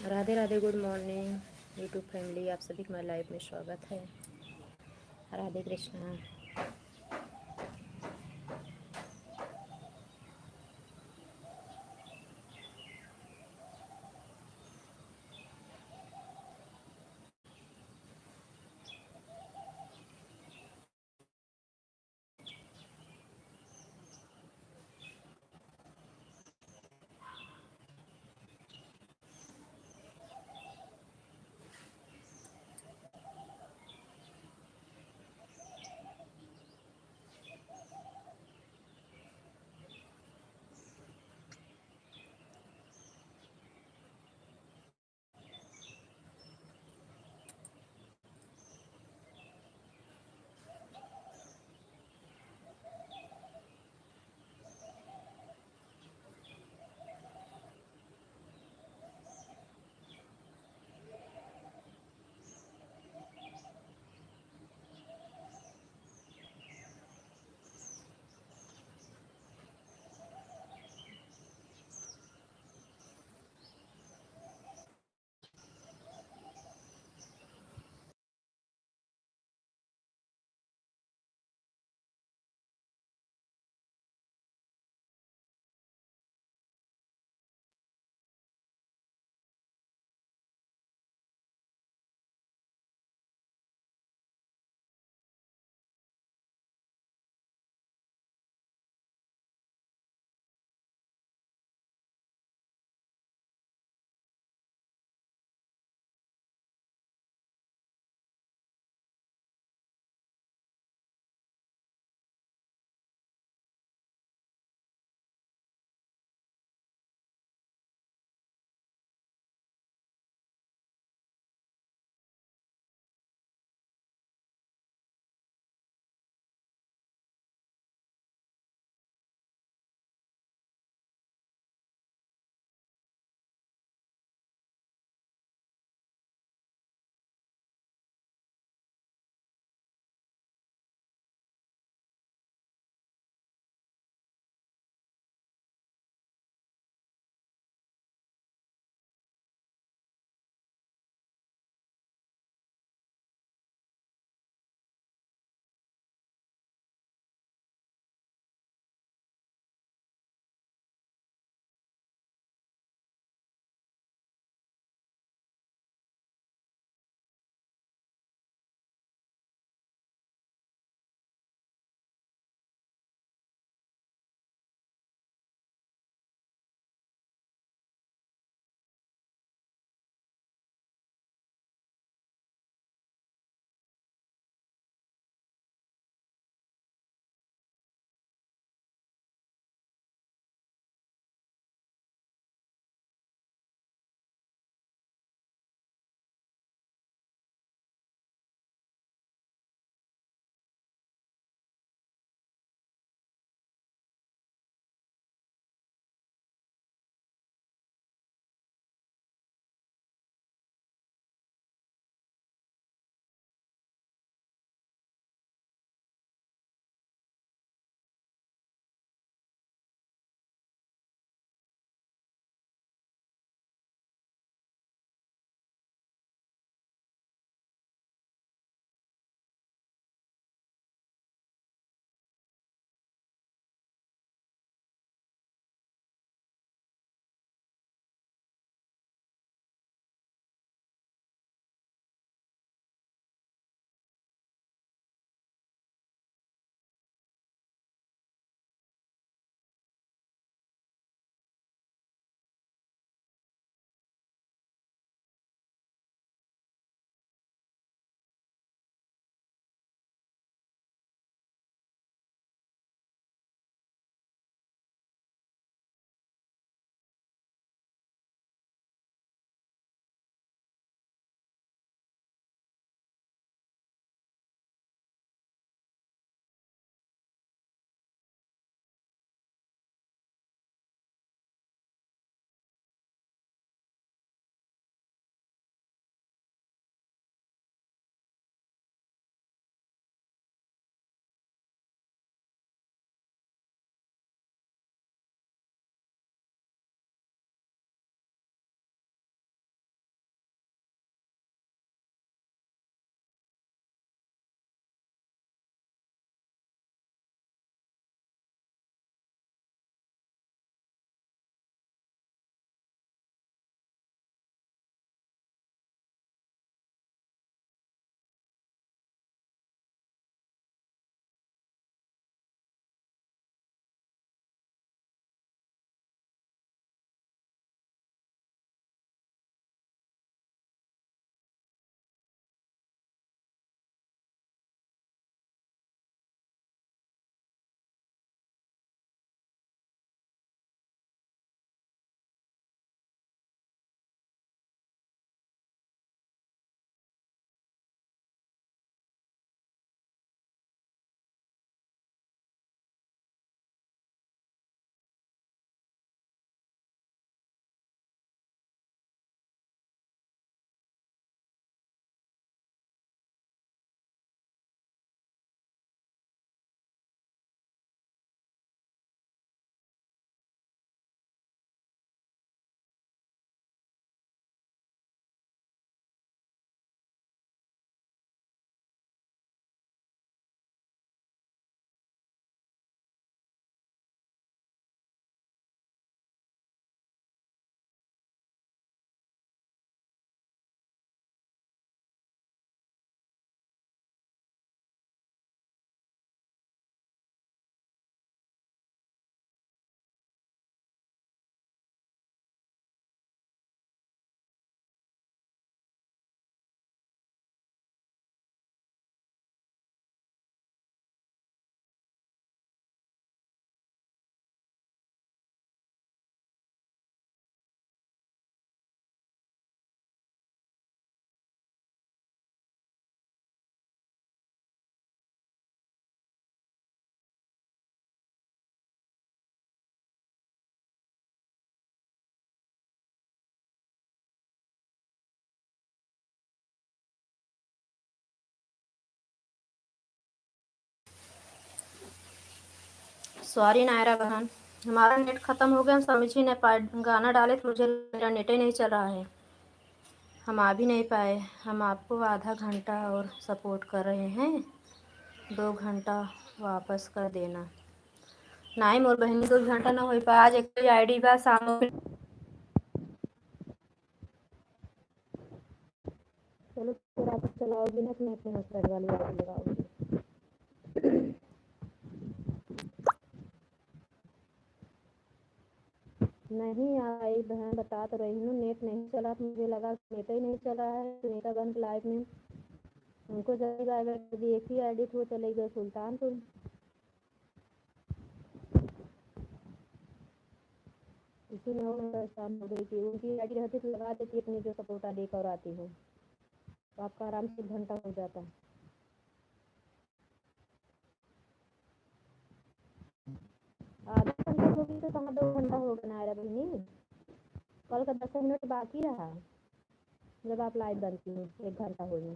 Radhe Radhe, good morning YouTube family, आप सभी का हमारे लाइव में स्वागत है। राधे कृष्णा। सॉरी नायरा बहन, हमारा नेट ख़त्म हो गया। हम समझ ही नहीं पाए, गाना डाले तो मुझे मेरा नेट ही नहीं चल रहा है, हम आ भी नहीं पाए। हम आपको आधा घंटा और सपोर्ट कर रहे हैं, 2 घंटा वापस कर देना। नहीं मोर बहनी, 2 घंटा ना हो पाए। आज एक आईडी बा शाम को। चलो फिर आप चलाओगी ना, तो मैं अपने हस्बैंड वाली आईडी लगाऊंगी। नहीं आई बहन, बता तो रही हूँ, नेट नहीं चला तो मुझे लगा नेट ही नहीं चल रहा है। सुनीता बहन लाइव में उनको चलेगा, अगर एक ही आईडी थी वो चले गए सुल्तानपुर। इसी में मैं परेशान हो गई थी। उनकी आईडी रहती तो लगा देती अपनी जो सपोर्ट आईडी कराती हूँ, तो आपका आराम से 1 घंटा हो जाता। आधा घंटा होगी तो कहाँ 2 घंटा होगा नायरा बहनी। कल का 10 मिनट बाकी रहा जब आप लाइव बनती हैं, 1 घंटा हो गया।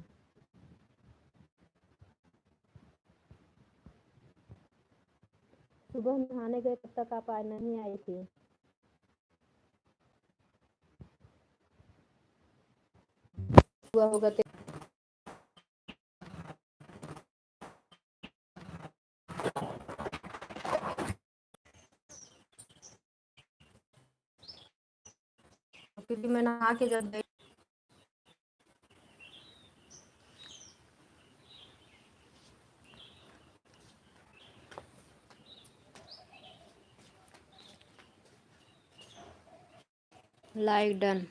सुबह नहाने गए तब तक आप नहीं आई थी। हुआ होगा क्योंकि मैं नहा के जब गई। Like done.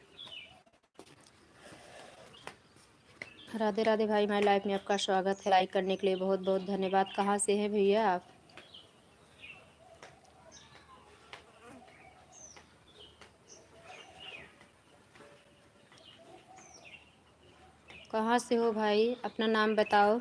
राधे राधे भाई, माय लाइफ में आपका स्वागत है। लाइक करने के लिए बहुत बहुत धन्यवाद। कहाँ से हैं भैया आप? कहाँ से हो भाई, अपना नाम बताओ।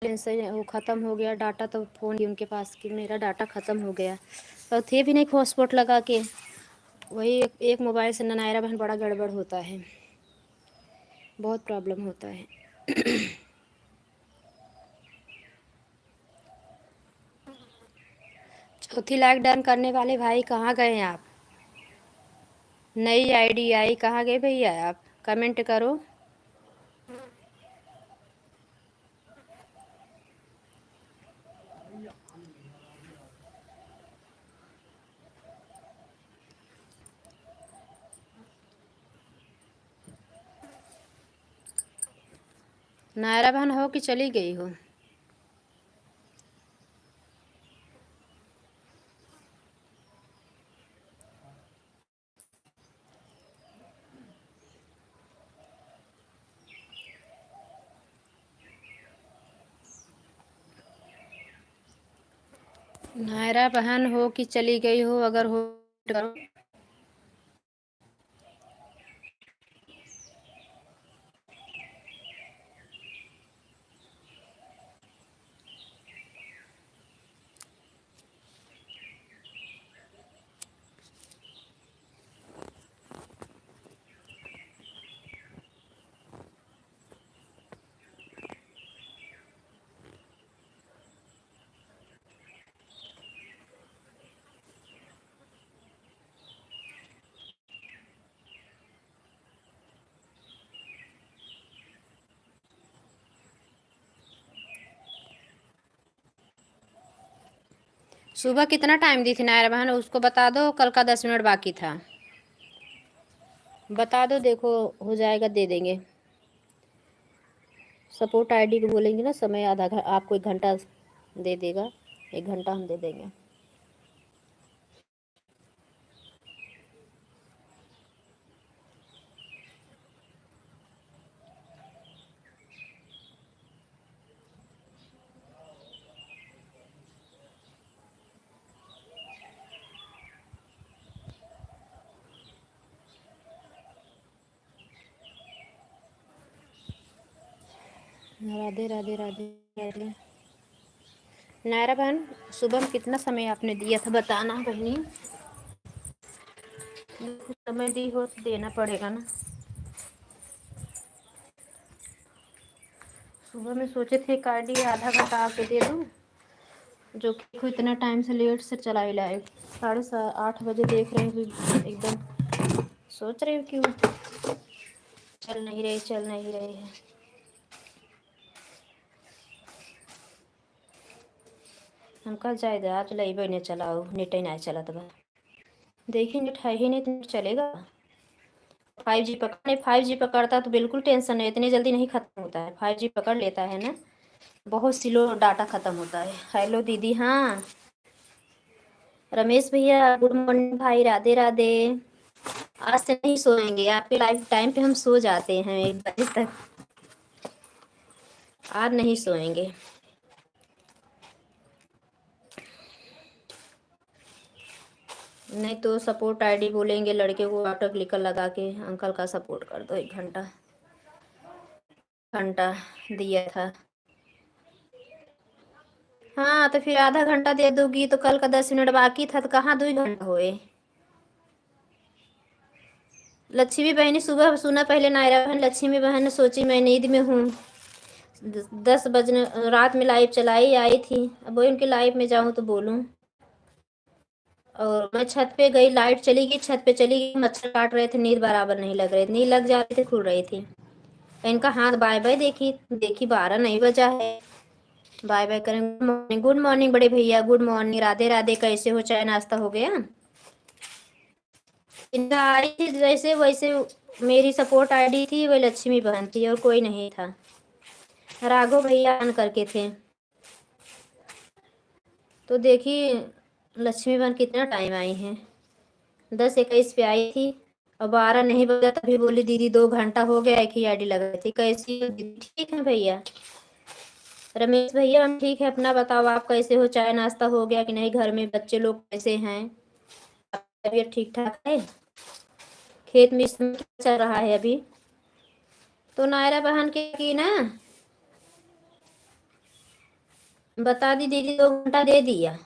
से वो ख़त्म हो गया डाटा, तो फ़ोन ही उनके पास कि मेरा डाटा ख़त्म हो गया, और थे भी नहीं हॉटस्पॉट लगा के। वही एक मोबाइल से नायरा बहन बड़ा गड़बड़ होता है, बहुत प्रॉब्लम होता है। चौथी लाइक डन करने वाले भाई कहाँ गए हैं आप? नई आईडी आई, कहाँ गए भैया आप? कमेंट करो। नायरा बहन हो कि चली गई हो? नायरा बहन हो कि चली गई हो, अगर हो तो करो। सुबह कितना टाइम दी थी नायरा बहन, उसको बता दो। कल का 10 मिनट बाकी था, बता दो। देखो हो जाएगा, दे देंगे। सपोर्ट आईडी को बोलेंगे ना, समय आपको 1 घंटा दे देगा। 1 घंटा हम दे देंगे। राधे राधे राधे राधे। नायरा बहन, सुबह में कितना समय आपने दिया था बताना बहनी। कुछ समय दी हो तो देना पड़ेगा ना। सुबह में सोचे थे कार्डी आधा घंटा आके दे दूँ, जो कि इतना टाइम से लेट से चलाई लाइव 8:30 बजे देख रहे हैं कि एकदम सोच रहे हो क्यों चल नहीं रहे है। हम कल जाए आज लाइव नहीं चलाओ, नेट ही नहीं चला तो देखिए नेट है ही नहीं तो नेट चलेगा। 5G पकड़ने 5G पकड़ता तो बिल्कुल टेंशन नहीं, इतनी जल्दी नहीं ख़त्म होता है। 5G पकड़ लेता है ना, बहुत स्लो डाटा ख़त्म होता है। हेलो दीदी। हाँ रमेश भैया गुड मॉर्निंग भाई, राधे राधे। आज से नहीं सोएंगे, आपके लाइफ टाइम पे हम सो जाते हैं 1 बजे तक। आज नहीं सोएंगे। नहीं तो सपोर्ट आईडी बोलेंगे लड़के को, ऑटो क्लिकर लगा के अंकल का सपोर्ट कर दो। 1 घंटा घंटा दिया था। हाँ तो फिर आधा घंटा दे दोगी तो कल का 10 मिनट बाकी था तो कहाँ 2 घंटा हुए। लक्ष्मी बहनी सुबह सुना पहले नायरा बहन। लक्ष्मी बहन सोची मैं नींद में हूँ, 10 बजने रात में लाइव चलाई आई थी, अब वही उनके लाइव में जाऊँ तो बोलूँ। और मैं छत पे गई, लाइट चली गई, छत पे चली गई, मच्छर काट रहे थे, नींद बराबर नहीं लग रही, नींद लग जा रही थी, खुल रही थी। इनका हाथ बाय बाय देखी देखी 12 नहीं बजा है। बाय बाय करें। गुड मॉर्निंग, गुड मॉर्निंग बड़े भैया, गुड मॉर्निंग, राधे राधे। कैसे हो, चाय नाश्ता हो गया? इनका आई थी जैसे वैसे मेरी सपोर्ट आईडी थी, वही लक्ष्मी बहन थी और कोई नहीं था। राघव भैया ऑन करके थे। तो देखिए लक्ष्मी बहन कितना टाइम आई हैं, 10:21 पे आई थी और 12 नहीं बजा तभी बोली दीदी 2 घंटा हो गया, एक ही आईडी लगाई थी। कैसी हो दीदी? ठीक है भैया। रमेश भैया हम ठीक है, अपना बताओ आप कैसे हो, चाय नाश्ता हो गया कि नहीं? घर में बच्चे लोग कैसे हैं? तबीयत ठीक ठाक है? खेत में इस समय क्या चल रहा है अभी? तो नायरा बहन के की ना बता दी दीदी 2 घंटा दे दिया।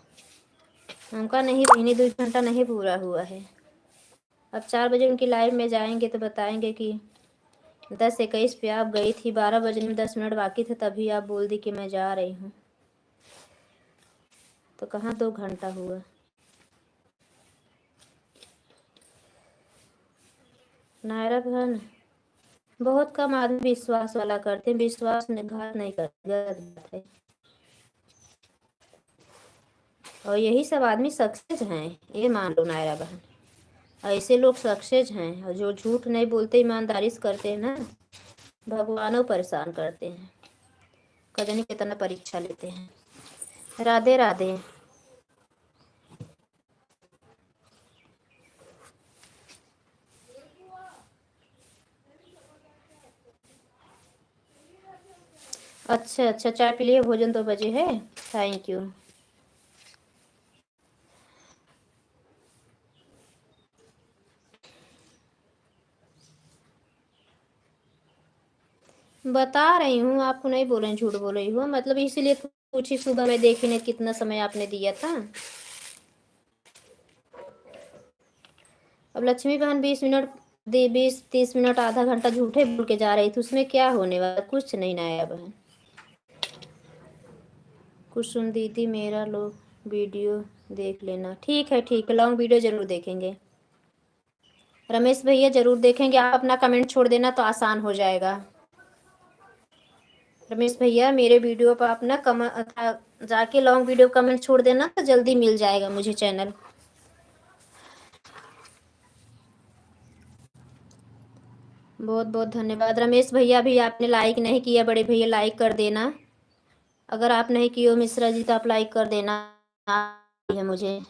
हमका नहीं बहनी, 2 घंटा नहीं पूरा हुआ है। अब 4 बजे उनकी लाइव में जाएंगे तो बताएंगे कि 10:21 पे आप गई थी, 12 बजने में 10 मिनट बाकी थे तभी आप बोल दी कि मैं जा रही हूँ। तो कहाँ 2 घंटा हुआ। नायरा बहन बहुत कम आदमी विश्वास वाला करते हैं, विश्वास घात नहीं करते, गलत बात है। और यही सब आदमी सक्सेस हैं, ये मान लो नायरा बहन। ऐसे लोग सक्सेस हैं और जो झूठ नहीं बोलते, ईमानदारी से करते हैं ना, भगवानों परेशान करते हैं। कदनी नहीं कितना परीक्षा लेते हैं। राधे राधे। अच्छा अच्छा, चाय पी लिए, भोजन 2 बजे है। Thank you. बता रही हूँ आपको, नहीं बोल रही झूठ बोल रही हूँ, मतलब इसीलिए पूछी सुबह में देखी ने कितना समय आपने दिया था। अब लक्ष्मी बहन 20 मिनट 20-30 मिनट आधा घंटा झूठे बोल के जा रही थी, उसमें क्या होने वाला? कुछ नहीं नाया बहन। कुसुम दीदी मेरा लोग वीडियो देख लेना। ठीक है ठीक है, लॉन्ग वीडियो ज़रूर देखेंगे। रमेश भैया ज़रूर देखेंगे, आप अपना कमेंट छोड़ देना तो आसान हो जाएगा। रमेश भैया मेरे वीडियो पर अपना जाके लॉन्ग वीडियो कमेंट छोड़ देना तो जल्दी मिल जाएगा मुझे चैनल। बहुत बहुत धन्यवाद। रमेश भैया भी आपने लाइक नहीं किया, बड़े भैया लाइक कर देना। अगर आप नहीं किए हो मिश्रा जी तो आप लाइक कर देना है मुझे।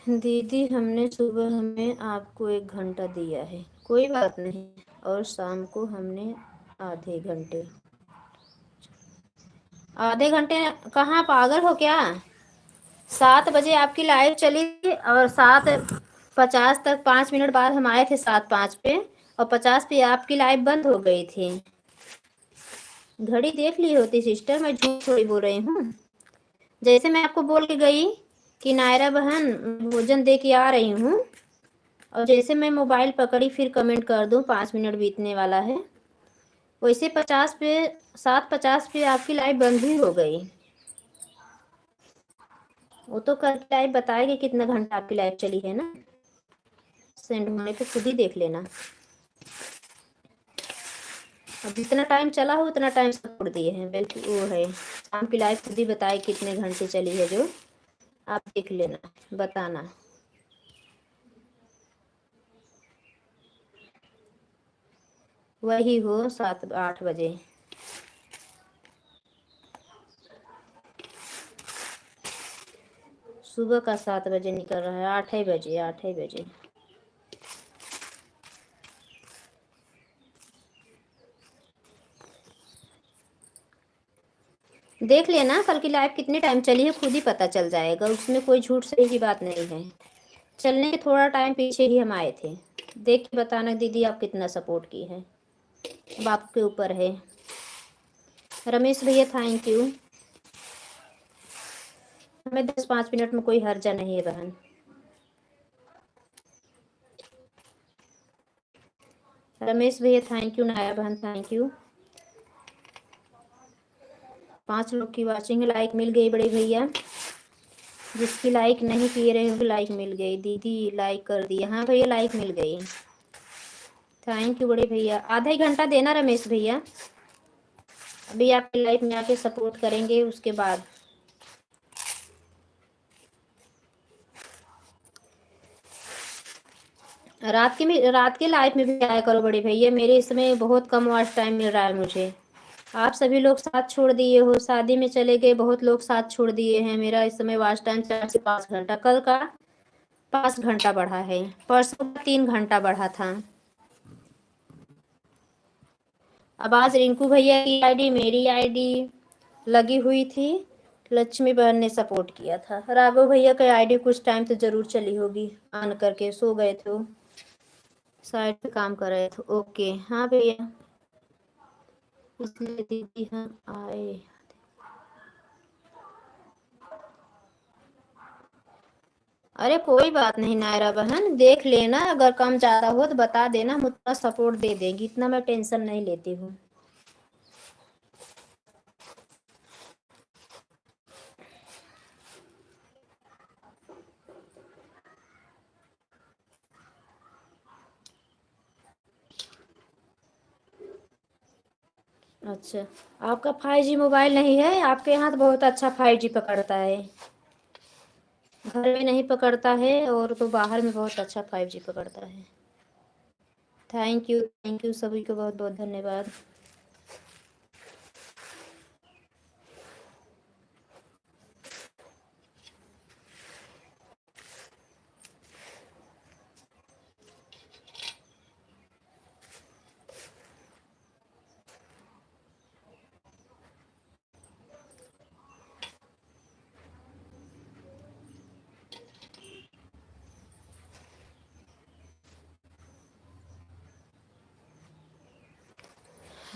दीदी हमने सुबह हमें आपको 1 घंटा दिया है, कोई बात नहीं, और शाम को हमने आधे घंटे। आधे घंटे कहाँ, पागल हो क्या? 7 बजे आपकी लाइव चली थी और 7:50 तक 5 मिनट बाद हम आए थे 7:05 पे, और 50 पे आपकी लाइव बंद हो गई थी। घड़ी देख ली होती सिस्टर, मैं झूठ थोड़ी बोल रही हूँ। जैसे मैं आपको बोल के गई कि नायरा बहन भोजन दे के आ रही हूँ, और जैसे मैं मोबाइल पकड़ी फिर कमेंट कर दूँ 5 मिनट बीतने वाला है, वैसे 7:50 पे आपकी लाइव बंद ही हो गई। वो तो कल की लाइव बताएगी कितना घंटा आपकी लाइव चली है ना, सेंड होने पे खुद ही देख लेना। अब जितना टाइम चला हो उतना टाइम सपोर्ट दिए हैं, बल्कि वो है शाम की लाइव खुद ही बताए कितने घंटे चली है, जो आप देख लेना, बताना। वही हो 7-8 बजे। सुबह का 7 बजे निकल रहा है, 8 ही बजे 8 ही बजे। देख लेना कल की लाइव कितने टाइम चली है, खुद ही पता चल जाएगा, उसमें कोई झूठ सही की बात नहीं है। चलने के थोड़ा टाइम पीछे ही हम आए थे। देख के बताना दीदी आप कितना सपोर्ट की है, अब आपके ऊपर है। रमेश भैया थैंक यू। हमें 10-5 मिनट में कोई हर्जा नहीं है बहन। रमेश भैया थैंक यू, नाया बहन थैंक यू। 5 लोग की वाचिंग लाइक मिल गई बड़े भैया, जिसकी लाइक नहीं किए रहे होंगे लाइक मिल गई। दीदी लाइक कर दिया, हाँ भैया लाइक मिल गई, थैंक यू बड़े भैया। आधा ही घंटा देना रमेश भैया, अभी आपकी लाइफ में आके सपोर्ट करेंगे उसके बाद। रात के लाइफ में भी आया करो बड़े भैया, मेरे इसमें बहुत कम वॉच टाइम मिल रहा है मुझे। आप सभी लोग साथ छोड़ दिए हो, शादी में चले गए, बहुत लोग साथ छोड़ दिए हैं। मेरा इस समय वॉच टाइम 4 से 5 घंटा, कल का 5 घंटा बढ़ा है, परसों 3 घंटा बढ़ा था। अब आज रिंकू भैया की आईडी, मेरी आईडी लगी हुई थी, लक्ष्मी बहन ने सपोर्ट किया था। राघव भैया की आईडी कुछ टाइम तो जरूर चली होगी, ऑन करके सो गए थे, साइड पे काम कर रहे थे। ओके हाँ भैया, इसलिए दीदी हम आए। अरे कोई बात नहीं नायरा बहन, देख लेना, अगर कम ज़्यादा हो तो बता देना, हम उतना सपोर्ट दे देंगे, इतना मैं टेंशन नहीं लेती हूँ। अच्छा, आपका 5G मोबाइल नहीं है? आपके यहाँ तो बहुत अच्छा 5G पकड़ता है, घर में नहीं पकड़ता है, और तो बाहर में बहुत अच्छा 5G पकड़ता है। थैंक यू सभी को बहुत बहुत धन्यवाद।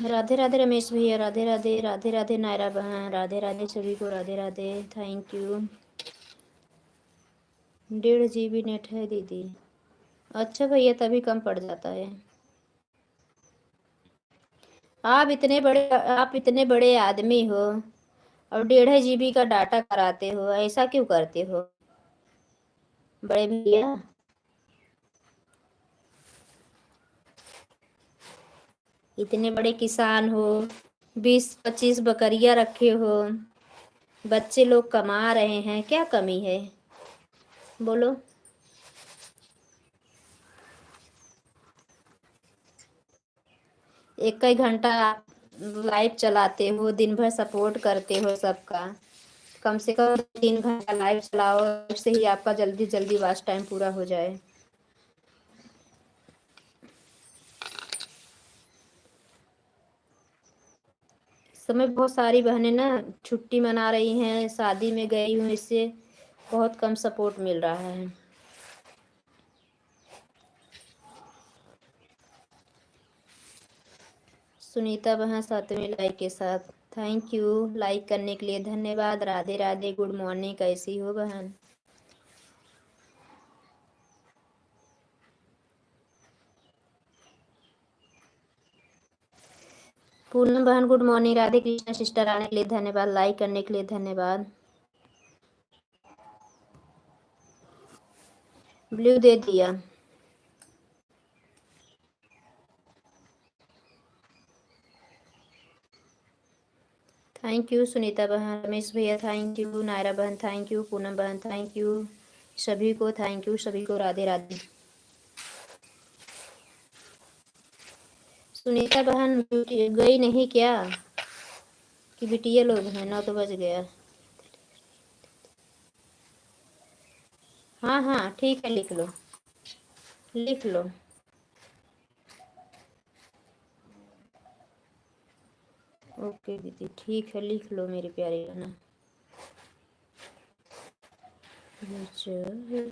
राधे राधे रमेश भैया, राधे राधे, राधे राधे नायरा बहन, राधे राधे सभी को, Radhe Radhe, thank you. 1.5 GB net है दीदी। अच्छा भैया, तभी कम पड़ जाता है। आप इतने बड़े आदमी हो और 1.5 GB का डाटा कराते हो, ऐसा क्यों करते हो बड़े भैया? इतने बड़े किसान हो, 20-25 बकरियां रखे हो, बच्चे लोग कमा रहे हैं, क्या कमी है बोलो? एक कई घंटा लाइव चलाते हो, दिन भर सपोर्ट करते हो सबका, कम से कम 3 घंटा लाइव चलाओ, इससे ही आपका जल्दी जल्दी वॉच टाइम पूरा हो जाए। इस समय बहुत सारी बहनें ना छुट्टी मना रही हैं, शादी में गई हूँ, इससे बहुत कम सपोर्ट मिल रहा है। सुनीता बहन 7वें लाइक के साथ, थैंक यू, लाइक करने के लिए धन्यवाद। राधे राधे, गुड मॉर्निंग, कैसी हो बहन? पूनम बहन good morning. Radhe Krishna sister आने के लिए धन्यवाद, लाइक करने के लिए धन्यवाद। ब्लू दे दिया। थैंक यू सुनीता बहन, रमेश भैया थैंक यू, नायरा बहन थैंक यू, पूनम बहन थैंक यू, सभी को थैंक यू, सभी को राधे राधे। सुनीता बहन गई नहीं क्या कि बिटिया लोग हैं? 9 तो बज गया। हाँ हाँ ठीक है, लिख लो लिख लो। ओके दीदी ठीक है, लिख लो मेरी प्यारी बहना।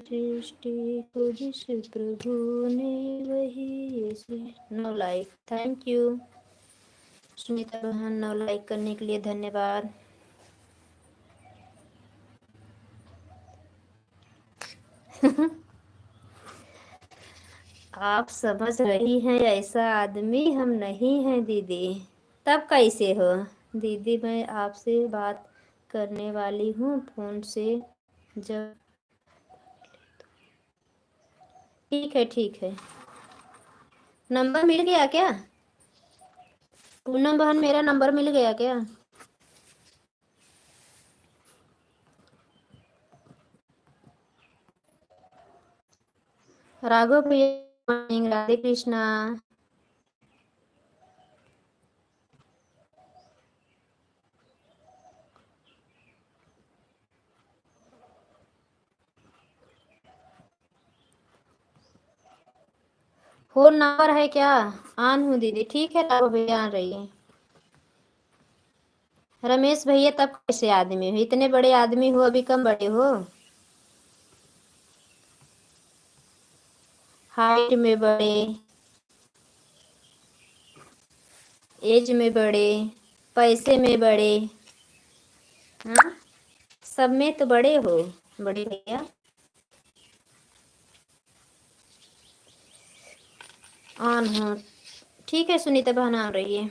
दृष्टि को जिस प्रभु ने वही। 9 लाइक, थैंक यू सुनीता बहन, 9 लाइक करने के लिए धन्यवाद। आप समझ रही हैं, ऐसा आदमी हम नहीं हैं दीदी। तब कैसे हो दीदी? मैं आपसे बात करने वाली हूँ फोन से, जब ठीक है ठीक है। नंबर मिल गया क्या पूनम बहन? मेरा नंबर मिल गया क्या? राघव भैया, राधे कृष्णा। फोन नंबर है क्या? आन हूँ दीदी, ठीक है राघव भैया आ रही है। रमेश भैया तब कैसे आदमी हो? इतने बड़े आदमी हो, अभी कम बड़े हो। हाइट में बड़े, एज में बड़े, पैसे में बड़े, हाँ सब में तो बड़े हो बड़े भैया। ऑन हो, ठीक है सुनीता बहन आ रही है।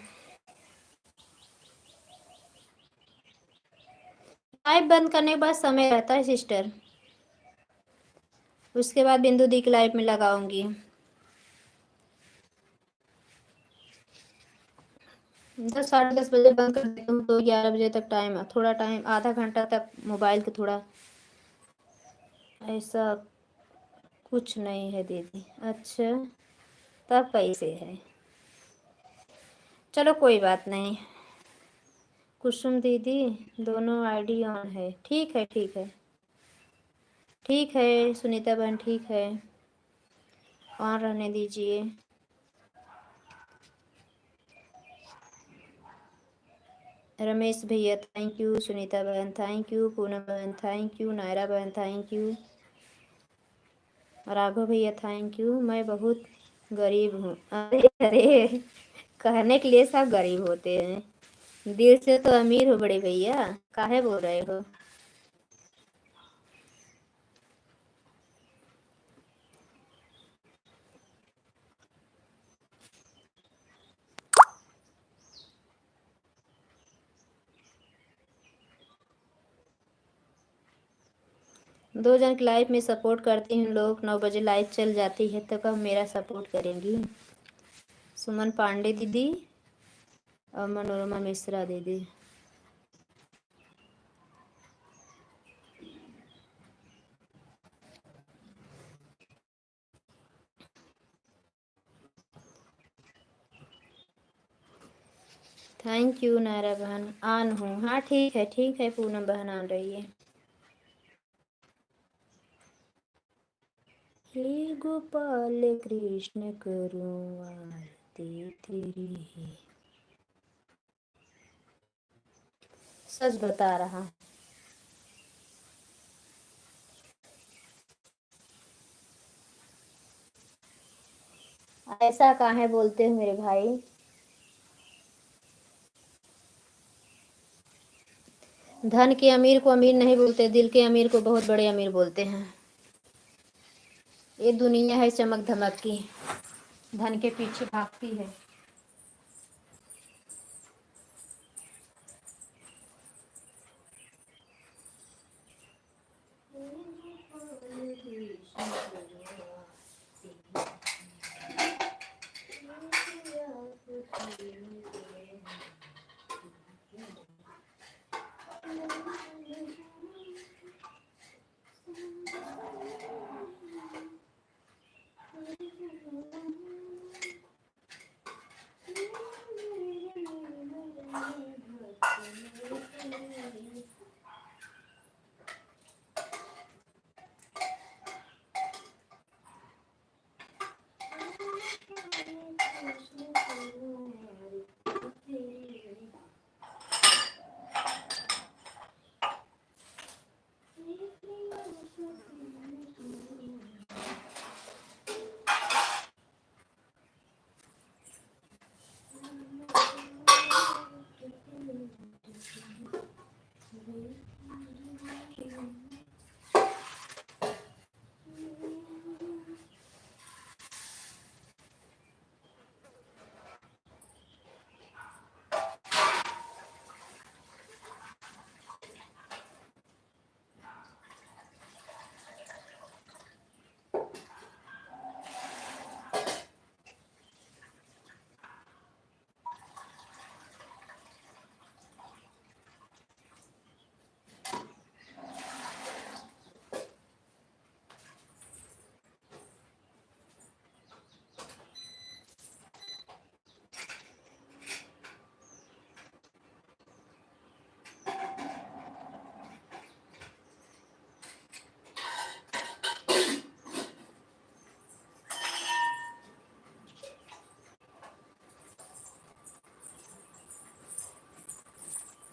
लाइव बंद करने के बाद समय रहता है सिस्टर, उसके बाद बिंदु दी की लाइव में लगाऊंगी। 10 साढ़े 10 बजे बंद कर देती हूँ, तो 11 बजे तक टाइम, थोड़ा टाइम आधा घंटा तक मोबाइल को थोड़ा, ऐसा कुछ नहीं है दीदी। अच्छा तब कैसे है? चलो कोई बात नहीं। कुसुम दीदी दोनों आईडी ऑन है, ठीक है ठीक है ठीक है सुनीता बहन ठीक है, ऑन रहने दीजिए। रमेश भैया थैंक यू, सुनीता बहन थैंक यू, पूनम बहन थैंक यू, नायरा बहन थैंक यू, राघव भैया थैंक यू। मैं बहुत गरीब हूँ। अरे अरे, कहने के लिए सब गरीब होते हैं, दिल से तो अमीर हो बड़े भैया, काहे बोल रहे हो? 2 जन की लाइफ में सपोर्ट करती हूँ, लोग 9 बजे लाइव चल जाती है, तो कब मेरा सपोर्ट करेंगी? सुमन पांडे दीदी और मनोरमा मिश्रा दीदी। थैंक यू नायरा बहन। ऑन हूँ। हाँ ठीक है पूनम बहन ऑन रही है। हे गोपाल कृष्ण करूँ आरती तेरी। सच बता रहा। ऐसा काहे बोलते हो मेरे भाई। धन के अमीर को अमीर नहीं बोलते, दिल के अमीर को बहुत बड़े अमीर बोलते हैं। ये दुनिया है चमक धमक की, धन के पीछे भागती है।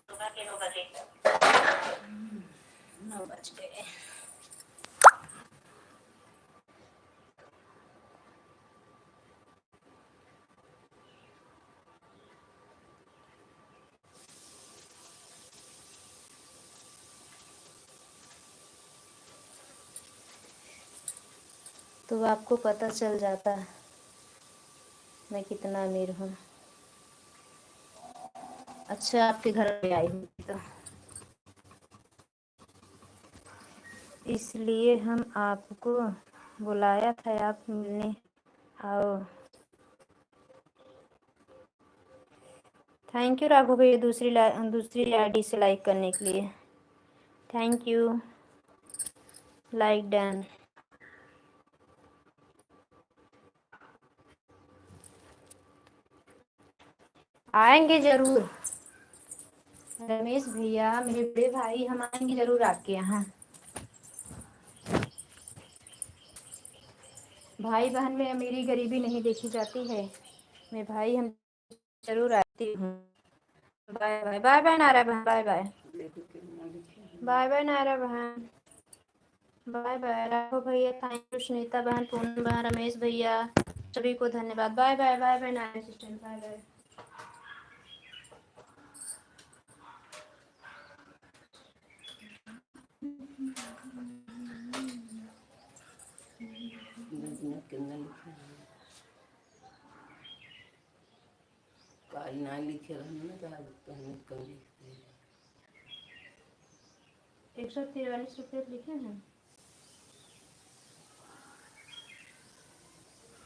सुबह के 9 बजे। 9 बज गए। तो आपको पता चल जाता मैं कितना अमीर हूँ। अच्छा आपके घर पे आई हूँ तो इसलिए हम आपको बुलाया था, आप मिलने आओ। थैंक यू राघव भैया दूसरी आईडी से लाइक करने के लिए। Thank you. Like done. आएंगे जरूर रमेश भैया, मेरे बड़े भाई, हम आएंगे जरूर आपके यहाँ। भाई बहन में अमीरी गरीबी नहीं देखी जाती है। मेरे भाई हम जरूर आती हूँ। Bye bye bye bye Naira बहन। Bye bye bye bye Naira बहन। बाय बाय राघव भैया। थैंक यू सुनीता बहन, पूनम बहन, रमेश भैया, सभी को धन्यवाद। Bye bye bye bye Naira sister. Bye bye. ना लिखे 143 रुपये लिखे हैं।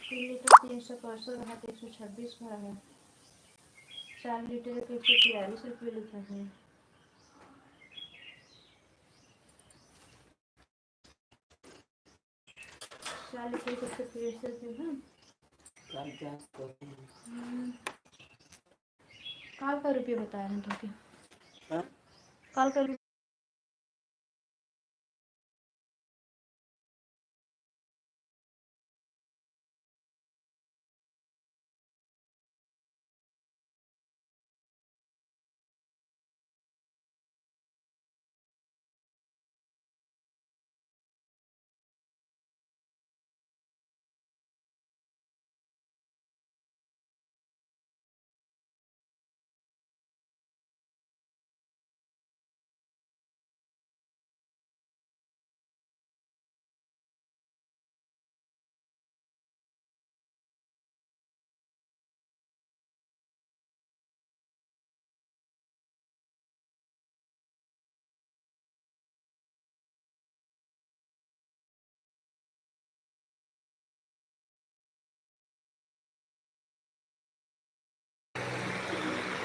3 लीटर 300 रहा तो 126 भरा है। 4 लीटर 143 रुपये लिखा है। काल का रुपये बताया हैं तो क्या काल का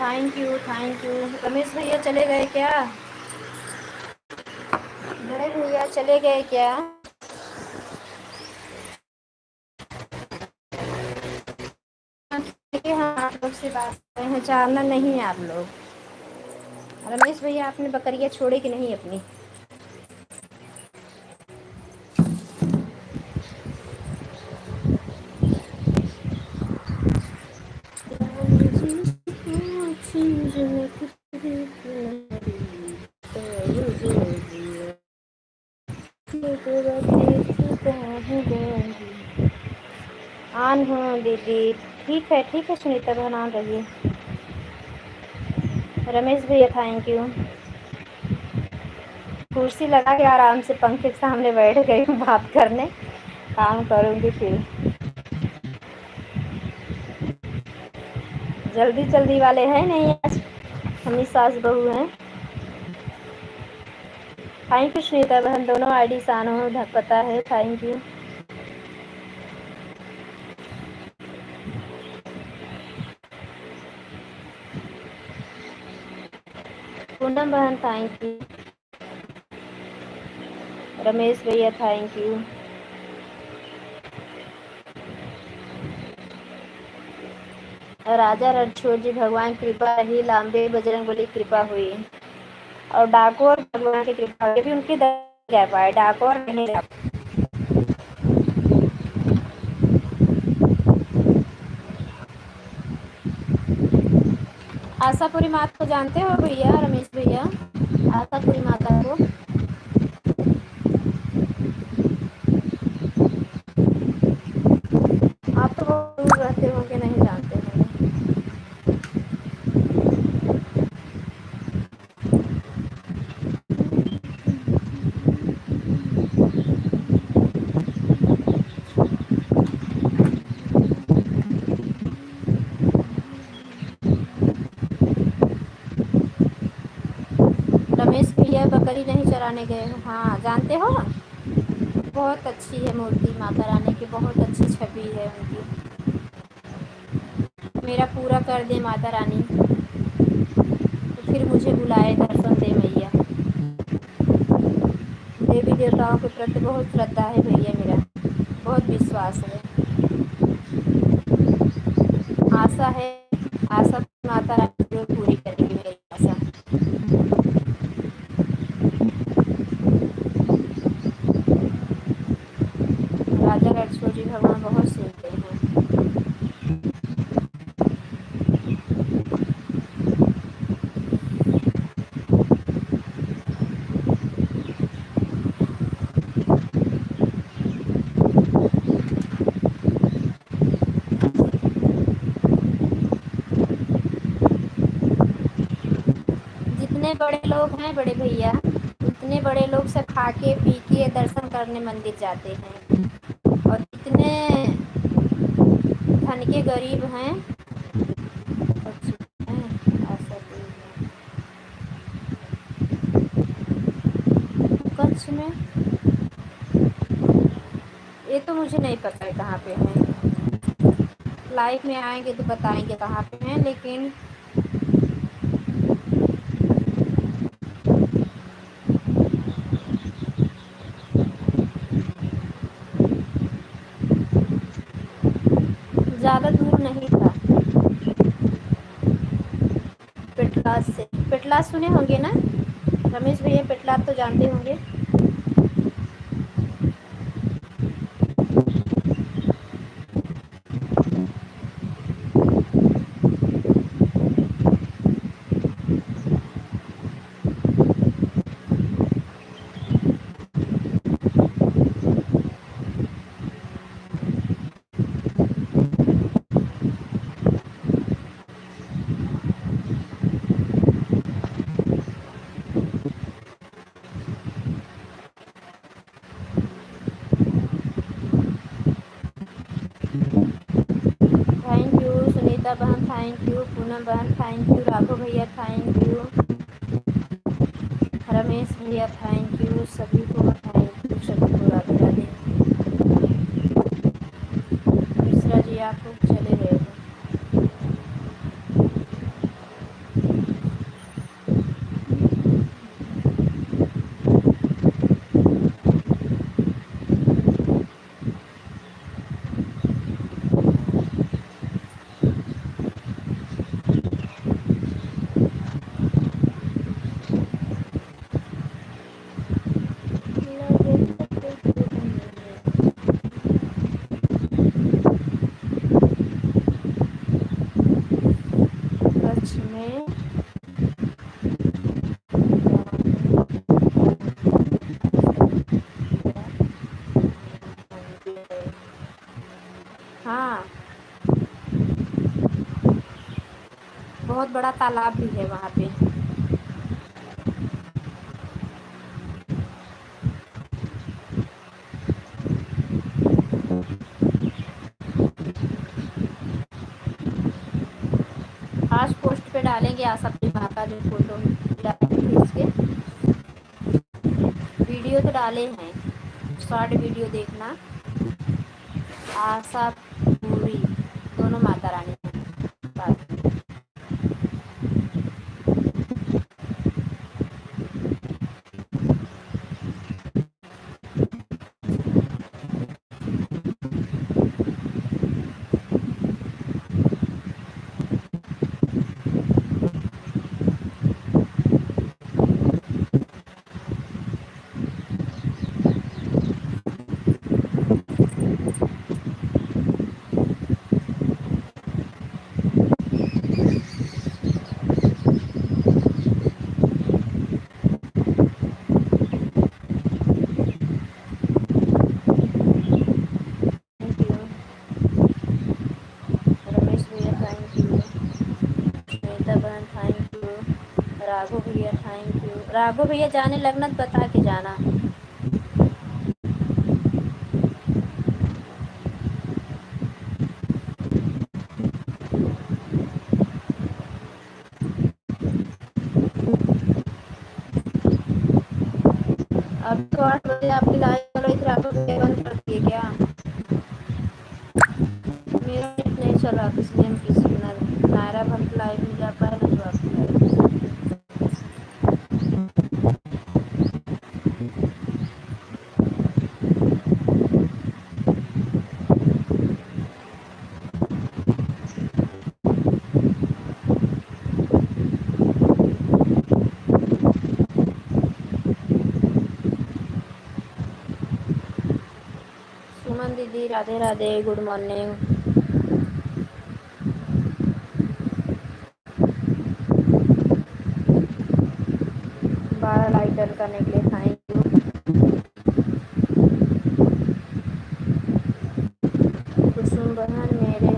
थैंक यू रमेश भैया चले गए क्या? बड़े भैया चले गए क्या? देखिए हाँ आप लोग से बात कर रहे हैं, जानना नहीं है आप लोग। रमेश भैया आपने बकरियाँ छोड़े कि नहीं अपनी? आन हूँ दीदी। ठीक है सुनीता बहन आन रही है। रमेश भैया थैंक यू। कुर्सी लगा के आराम से पंखे के सामने बैठ गई हूँ बात करने। काम करूँगी फिर। जल्दी वाले हैं नहीं आज, हम ही सास बहू हैं। थैंक यू सुनीता बहन, दोनों आईडी सानो पता है। Thank you. पूनम बहन थैंक यू। रमेश भैया थैंक यू। राजा रणछोड़ जी भगवान कृपा रही, लांबे बजरंगबली कृपा हुई और डाकोर भगवान की कृपा हुई, भी उनकी दया पाए डाकोर नहीं रहा। आशापुरी माता को जानते हो भैया रमेश भैया? आशापुरी माता को आप तो बहुत दूर रहते होंगे, नहीं जानते होंगे। रमेश भैया बकरी नहीं चराने गए हो? हाँ जानते हो, बहुत अच्छी है मूर्ति माता रानी की, बहुत अच्छी छवि है उनकी। मेरा पूरा कर दे माता रानी, तो फिर मुझे बुलाए दर्शन दे मैया। देवी देवताओं के प्रति बहुत श्रद्धा है भैया, मेरा बहुत विश्वास है, आशा है। आशा माता रानी जरूर पूरी करेगी मेरी आशा। राजा रणछोड़ जी भगवान बहुत सुनते हैं। जितने बड़े लोग हैं बड़े भैया, उतने बड़े लोग से खा के पी के दर्शन करने मंदिर जाते हैं, और जितने धन के गरीब हैं कच्छ में, ये तो मुझे नहीं पता है कहाँ पे हैं। लाइव में आएंगे तो बताएंगे कहाँ पे हैं, लेकिन ज़्यादा दूर नहीं था। पेटला सुने होंगे ना, रमेश भैया पेटला तो जानते होंगे। थैंक यू सुनीता बहन, थैंक यू पूनम बहन, थैंक यू राघव भैया, थैंक यू रमेश भैया, थैंक यू सभी को, थैंक यू सभी को, राधे राधे। मिश्रा जी आप लोग चले गए हो। सच में हाँ, बहुत बड़ा तालाब भी है वहाँ पे। आज पोस्ट पे डालेंगे आशा अपनी माँ का जो फोटो खींच के, वीडियो तो डाले हैं, शॉर्ट वीडियो देखना। आशा पूरी दोनों माता रानी बात। थैंक यू रमेश भैया, थैंक यू सुनीता बहन, थैंक यू राघव भैया, थैंक यू। राघव भैया जाने लगना तो बता के जाना। अब तो 8 बजे आपकी लाइव चल रही थी, राघव भैया बंद कर दिए क्या? मेरा नेट नहीं चल रहा था इसलिए हम किसी ना नायरा बहन लाइव में जा पाए ना, जो आपकी लाइव। सुमन दीदी राधे राधे, गुड मॉर्निंग। बारह लाइटर करने के लिए थैंक यू। कुसुम बहन मेरे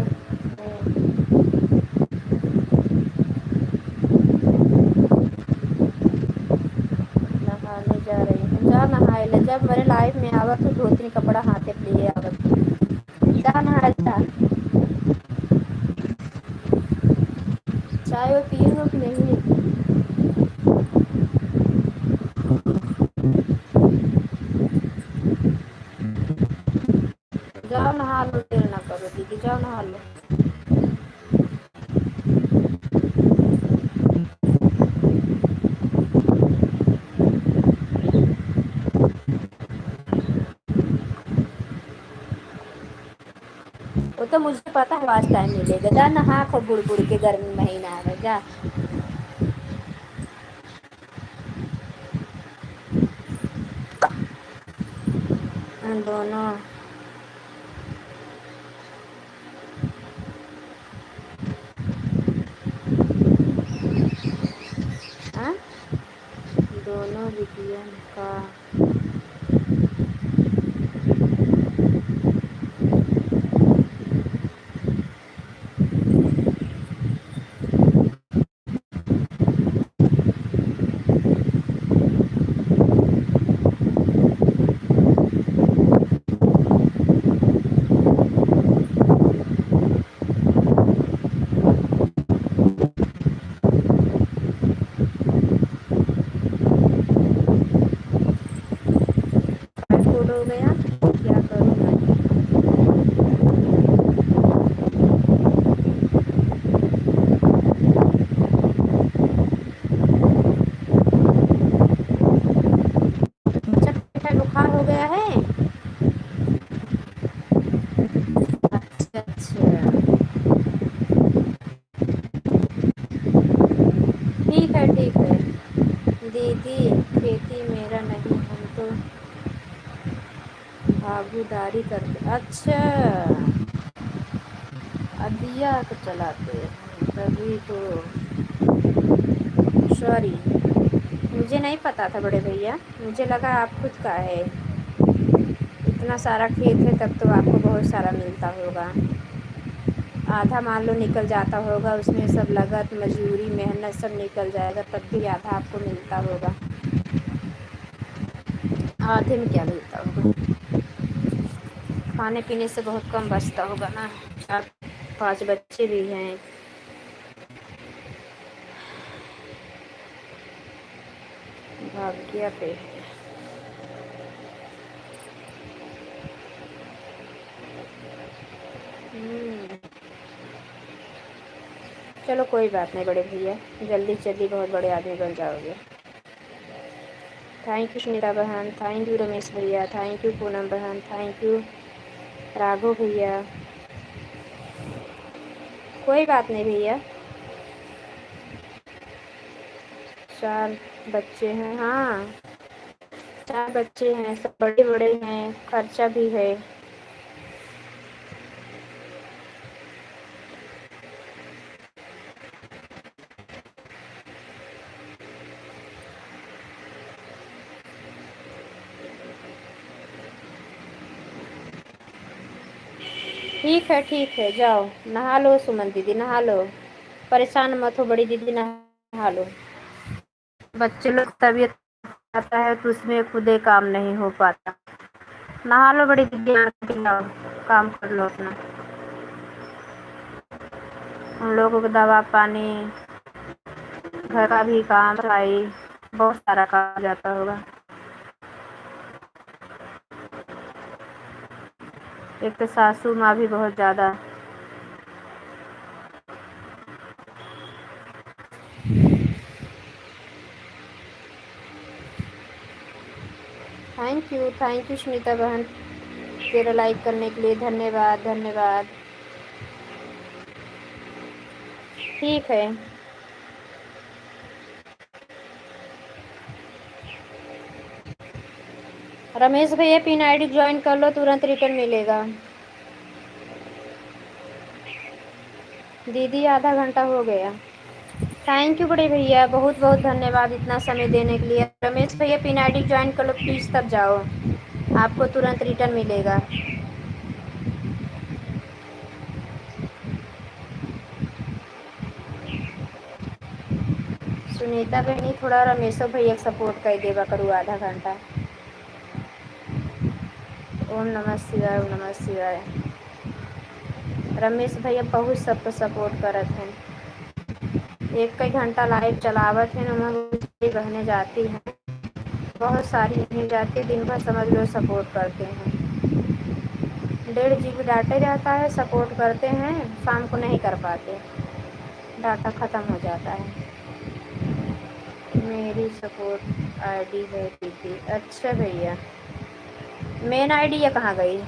नहाने जा रही हूँ। जा नहाए ले, जब मेरे लाइफ में आवत तो धोती कपड़ा हाथे पे लिए आवत, जा नहाए जा। चाय वो पिए हो कि नहीं? जाओ नहा लो, देर ना करो दीदी, जाओ नहा लो। वो तो मुझे पता है आज टाइम मिलेगा, जा नहा खो बुड़ बुड़ के, गर्मी महीना है जा। दोनों हाँ? दोनों विधियन का पासपोर्ट हो गया। क्या करूँ मैं? अच्छा, बुखार हो गया है। अच्छा अच्छा, ठीक है ठीक है। दीदी खेती मेरा नहीं, हम तो भागीदारी करते। अच्छा, अदिया को चलाते हैं तभी तो। सॉरी, मुझे नहीं पता था बड़े भैया, मुझे लगा आप खुद का है। इतना सारा खेत है तब तो आपको बहुत सारा मिलता होगा। आधा मान लो निकल जाता होगा, उसमें सब लागत मजदूरी मेहनत सब निकल जाएगा, तब भी आधा आपको मिलता होगा। आधे में क्या मिलता होगा? खाने पीने से बहुत कम बचता होगा ना। 4-5 बच्चे भी हैं। भाग्य पे चलो कोई बात नहीं बड़े भैया, जल्दी जल्दी बहुत बड़े आदमी बन जाओगे। थैंक यू सुनीता बहन, थैंक यू रमेश भैया, थैंक यू पूनम बहन, थैंक यू राघव भैया। कोई बात नहीं भैया। 4 बच्चे हैं। हाँ, 4 बच्चे हैं, सब बड़े बड़े हैं, खर्चा भी है। ठीक है, जाओ नहा लो सुमन दीदी, नहा लो। परेशान मत हो बड़ी दीदी, नहा लो। बच्चे लोग तबीयत आता है तो उसमें खुदे काम नहीं हो पाता। नहा लो बड़ी दीदी, जाओ काम कर लो अपना। उन लोगों को दवा पानी, घर का भी काम, सफाई, बहुत सारा काम जाता होगा। एक तो सासू माँ भी बहुत ज़्यादा। थैंक यू सुनीता बहन, तेरा लाइक करने के लिए धन्यवाद धन्यवाद। ठीक है, रमेश भैया पिन आईडी ज्वाइन कर लो, तुरंत रिटर्न मिलेगा। दीदी आधा घंटा हो गया। थैंक यू बड़े भैया, बहुत बहुत धन्यवाद इतना समय देने के लिए। रमेश भैया पिन आईडी ज्वाइन कर लो प्लीज़, तब जाओ, आपको तुरंत रिटर्न मिलेगा। सुनीता बहनी थोड़ा रमेशो भैया सपोर्ट कर देवा करूँ आधा घंटा। ओम नमः शिवाय, ओम नमः शिवाय। रमेश भैया बहुत सबको सपोर्ट करत हैं। एक कई घंटा लाइव चलावत हैं, उन्होंने बहने जाती हैं, बहुत सारी बहने जाती, दिन भर समझ लो सपोर्ट करते हैं। 1.5 GB डाटा रहता है, सपोर्ट करते हैं, शाम को नहीं कर पाते, डाटा ख़त्म हो जाता है। मेरी सपोर्ट आईडी है दीदी। अच्छा भैया, मेन आईडी ये कहाँ गई?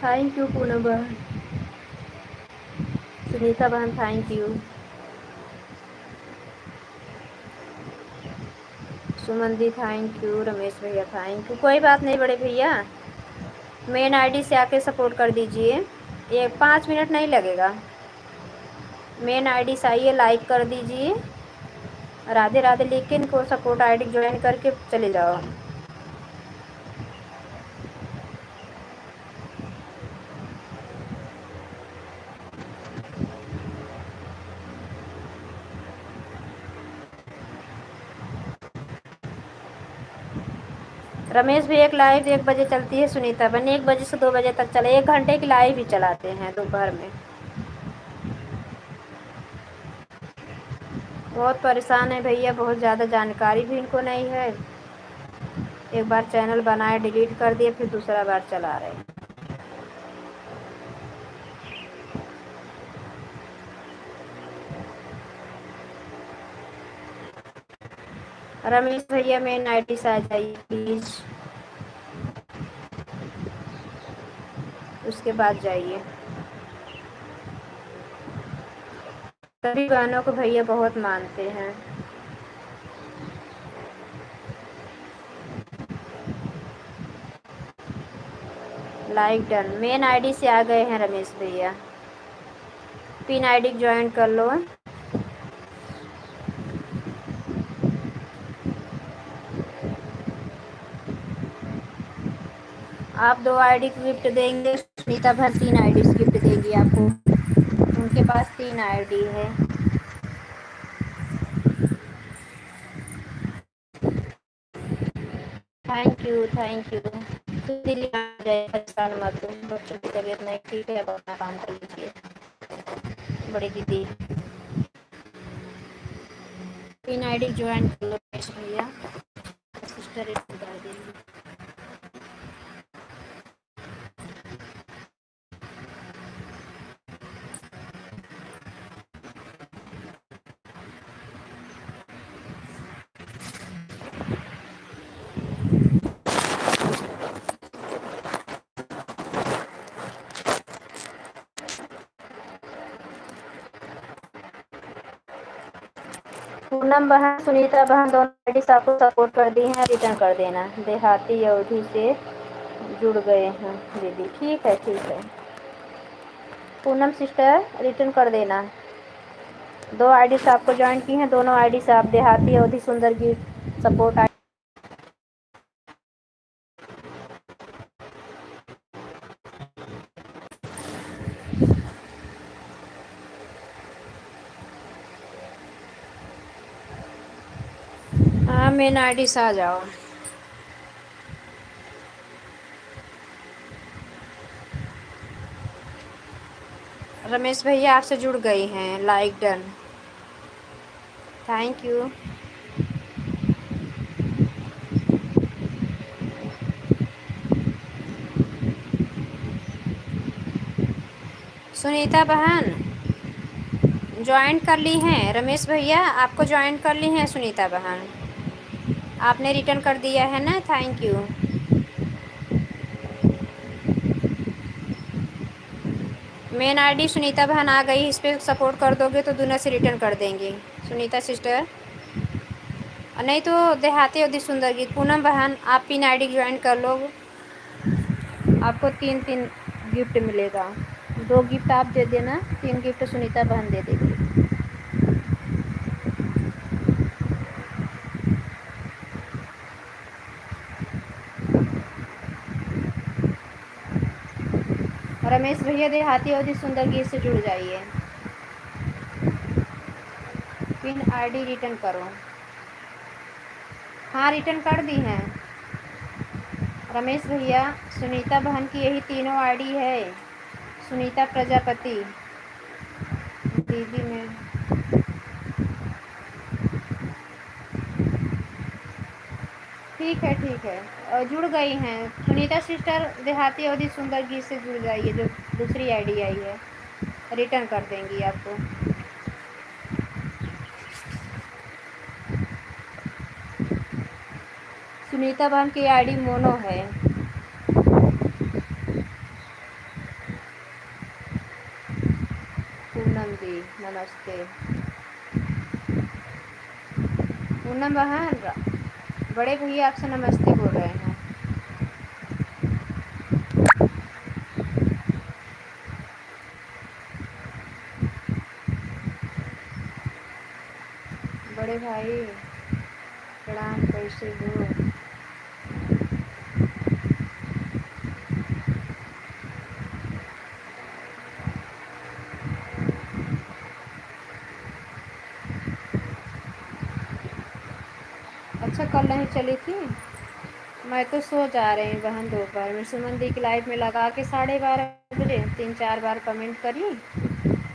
थैंक यू पूनम बहन, सुनीता बहन thank you. Suman the thank you, Ramesh भैया थैंक यू। कोई बात नहीं बड़े भैया, मेन आईडी से आके सपोर्ट कर दीजिए, ये 5 मिनट नहीं लगेगा। मेन आईडी से आइए, लाइक कर दीजिए, राधे राधे लिख के इनको सपोर्ट आईडी ज्वाइन करके चले जाओ। रमेश भी एक लाइव 1 बजे चलती है, सुनीता बहन 1 बजे से 2 बजे तक चले, 1 घंटे की लाइव ही चलाते हैं दोपहर में। बहुत परेशान है भैया, बहुत ज़्यादा जानकारी भी इनको नहीं है। एक बार चैनल बनाए डिलीट कर दिए, फिर दूसरा बार चला रहे हैं। रमेश भैया मेन आईडी से आ जाइए प्लीज़, उसके बाद जाइए। सभी गानों को भैया बहुत मानते हैं। लाइक डन, मेन आईडी से आ गए हैं रमेश भैया, पिन आईडी ज्वाइन कर लो। आप 2 आईडी की गिफ्ट देंगे, सुनीता भर 3 आईडी गिफ्ट देगी आपको, उनके पास 3 आईडी है। Thank you thank you. परेशान मत हो, बच्चों की तबीयत नहीं ठीक है, अब अपना काम कर लीजिए। बड़ी दीदी पिन आईडी ज्वाइन कर लो भैया, सिस्टर कर देंगे। पूनम बहन, सुनीता बहन दोनों आईडी आपको सपोर्ट कर दी हैं, रिटर्न कर देना। देहाती अवधि से जुड़ गए हैं दीदी, ठीक है ठीक है। पूनम सिस्टर रिटर्न कर देना। 2 आईडी से आपको ज्वाइन की हैं, दोनों आईडी से आप देहाती अवधि सुंदर की सपोर्ट आई। हाँ मेन आईडी से आ जाओ। रमेश भैया आपसे जुड़ गई हैं, like done, thank you. Sunita बहन ज्वाइन कर ली हैं, रमेश भैया आपको ज्वाइन कर ली हैं सुनीता बहन, आपने रिटर्न कर दिया है ना, thank you. Main ID Sunita बहन आ गई, इस पर सपोर्ट कर दोगे तो दोनों से रिटर्न कर देंगे सुनीता सिस्टर, नहीं तो देहाती अवधि सुंदर गीत। पूनम बहन आप पिन आईडी ज्वाइन कर लो, आपको 3 गिफ्ट मिलेगा, 2 गिफ्ट आप दे देना, 3 गिफ्ट सुनीता बहन दे देगी। रमेश भैया देहाती अवधि सुंदर गीत से जुड़ जाइए, पिन आईडी रिटर्न करो। हाँ रिटर्न कर दी हैं रमेश भैया, सुनीता बहन की यही तीनों आईडी है, सुनीता प्रजापति दीदी में। ठीक है जुड़ गई हैं सुनीता सिस्टर, देहाती अवधि सुंदर गीत से जुड़ जाइए, जो दूसरी आईडी आई है रिटर्न कर देंगी आपको। सुनीता बहन की आईडी मोनो है। पूनम दी नमस्ते। पूनम बहन बड़े भैया आपसे नमस्ते बोल रहे हैं। बड़े भाई प्रणाम, कैसे हो? अच्छा, कल नहीं चली थी? मैं तो सो जा रही हूँ बहन दोपहर में। सुमन दी की लाइफ में लगा के 12:30 बजे 3-4 बार कमेंट करी,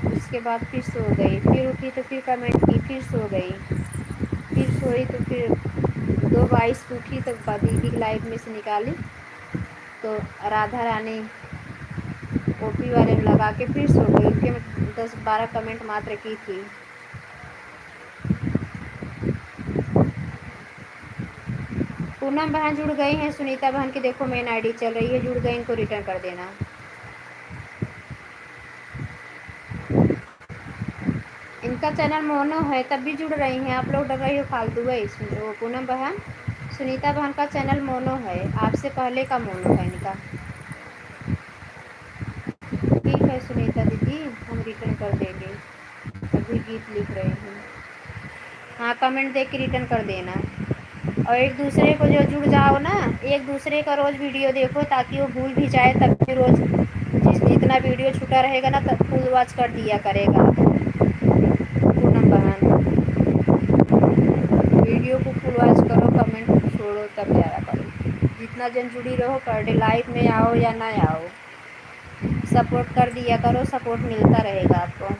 उसके बाद फिर सो गई, फिर उठी तो फिर कमेंट की, फिर सो गई, फिर सोई तो फिर 2:22 को उठी तो दीदी की लाइफ में से निकाली तो राधा रानी ओपी वाले में लगा के फिर सो गई। उनके मैं 10-12 कमेंट मात्र की थी। पूनम बहन जुड़ गई हैं। सुनीता बहन की देखो मेन आईडी चल रही है, जुड़ गई, इनको रिटर्न कर देना। इनका चैनल मोनो है तब भी जुड़ रही हैं आप लोग, डर रही हो फालतू है इसमें। वो पूनम बहन, सुनीता बहन का चैनल मोनो है, आपसे पहले का मोनो है इनका। ठीक है सुनीता दीदी, हम रिटर्न कर देंगे। अभी गीत लिख रहे हैं। हाँ, कमेंट देख के रिटर्न कर देना। और एक दूसरे को जो जुड़ जाओ ना, एक दूसरे का रोज़ वीडियो देखो ताकि वो भूल भी जाए, तब भी रोज़ जितना वीडियो छूटा रहेगा ना तब फुल वॉच कर दिया करेगा। पूनम बहन, वीडियो को फुल वॉच करो, कमेंट छोड़ो तब ज़्यादा करो। जितना जन जुड़ी रहो कर दे, लाइव में आओ या ना आओ, सपोर्ट कर दिया करो, सपोर्ट मिलता रहेगा आपको।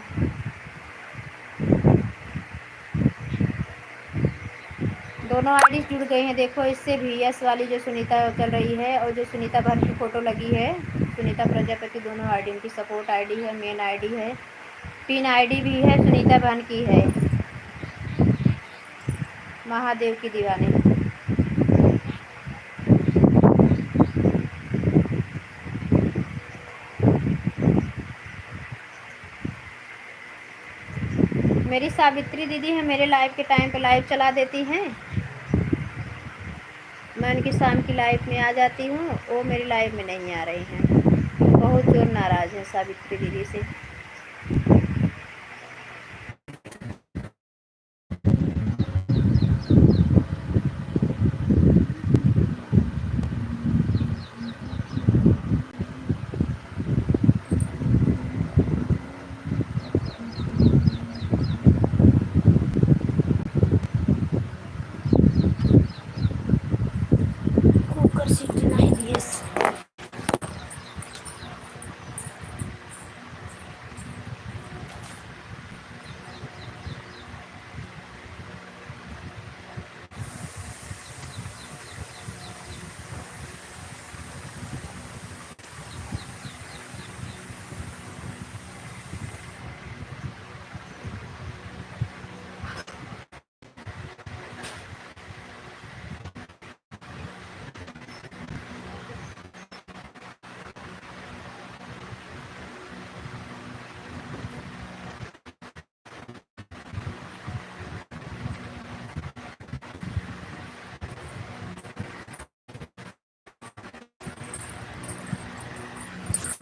दोनों आईडी जुड़ गई हैं देखो, इससे भी यस वाली जो सुनीता चल रही है और जो सुनीता बहन की फ़ोटो लगी है, सुनीता प्रजापति, दोनों आईडी उनकी सपोर्ट आईडी है, मेन आईडी है, पिन आईडी भी है, सुनीता बहन की है, महादेव की दीवानी। मेरी सावित्री दीदी है, मेरे लाइव के टाइम पे लाइव चला देती हैं, मैं उनकी शाम की लाइव में आ जाती हूँ, वो मेरी लाइव में नहीं आ रही हैं। बहुत जोर नाराज़ है सावित्री दीदी से। कुकर सीटी नहीं दिए।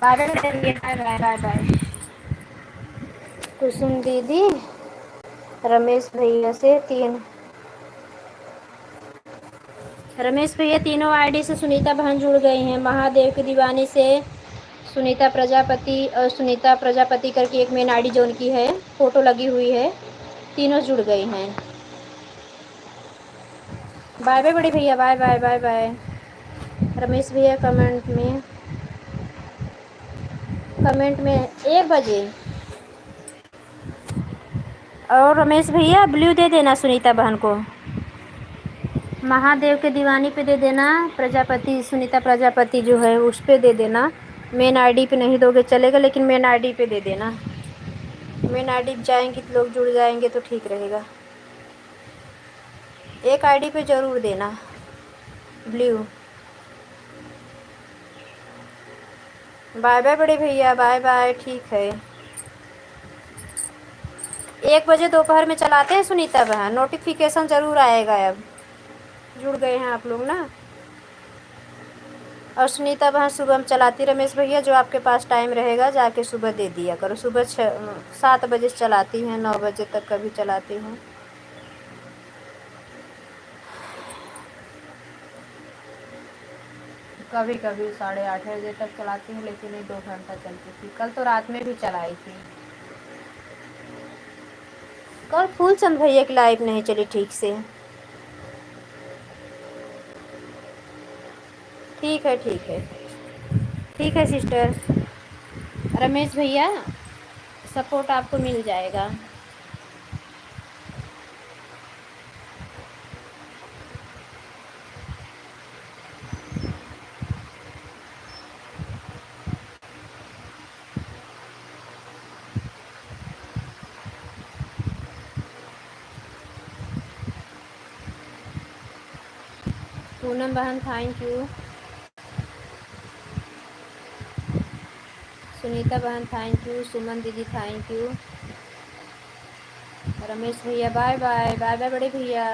Bye bye bye bye. Kusum दीदी, रमेश भैया से रमेश भैया तीनों आईडी से सुनीता बहन जुड़ गई हैं। महादेव की दीवानी से सुनीता प्रजापति और सुनीता प्रजापति करके एक मेन आईडी जो उनकी है, फ़ोटो लगी हुई है, तीनों जुड़ गई हैं। बाय बाय बड़े भैया, bye bye bye bye. Ramesh भैया कमेंट में 1 बजे। और रमेश भैया ब्लू दे देना सुनीता बहन को, महादेव के दीवानी पे दे देना, प्रजापति सुनीता प्रजापति जो है उस पे दे देना। मेन आईडी पे नहीं दोगे चलेगा, लेकिन मेन आईडी पे दे देना। मेन आईडी जाएंगे तो लोग जुड़ जाएंगे तो ठीक रहेगा। एक आईडी पे ज़रूर देना ब्लू। बाय बाय बड़े भैया, बाय बाय। ठीक है, 1 बजे दोपहर में चलाते हैं सुनीता बहन, नोटिफिकेशन ज़रूर आएगा अब। जुड़ गए हैं आप लोग ना। और सुनीता बहन सुबह में चलाती, रमेश भैया जो आपके पास टाइम रहेगा जाके सुबह दे दिया करो। सुबह 7 बजे से चलाती हैं, 9 बजे तक कभी चलाती हैं। कभी कभी 8:30 बजे तक चलाती हूँ, लेकिन ये 2 घंटा चलती थी। कल तो रात में भी चलाई थी। कल फूलचंद भैया की लाइव नहीं चली ठीक से। ठीक है ठीक है ठीक है सिस्टर। रमेश भैया सपोर्ट आपको मिल जाएगा। पूनम बहन थैंक यू। सुनीता बहन थैंक यू। सुमन दीदी थैंक यू। रमेश भैया बाय बाय। बाय बाय बड़े भैया।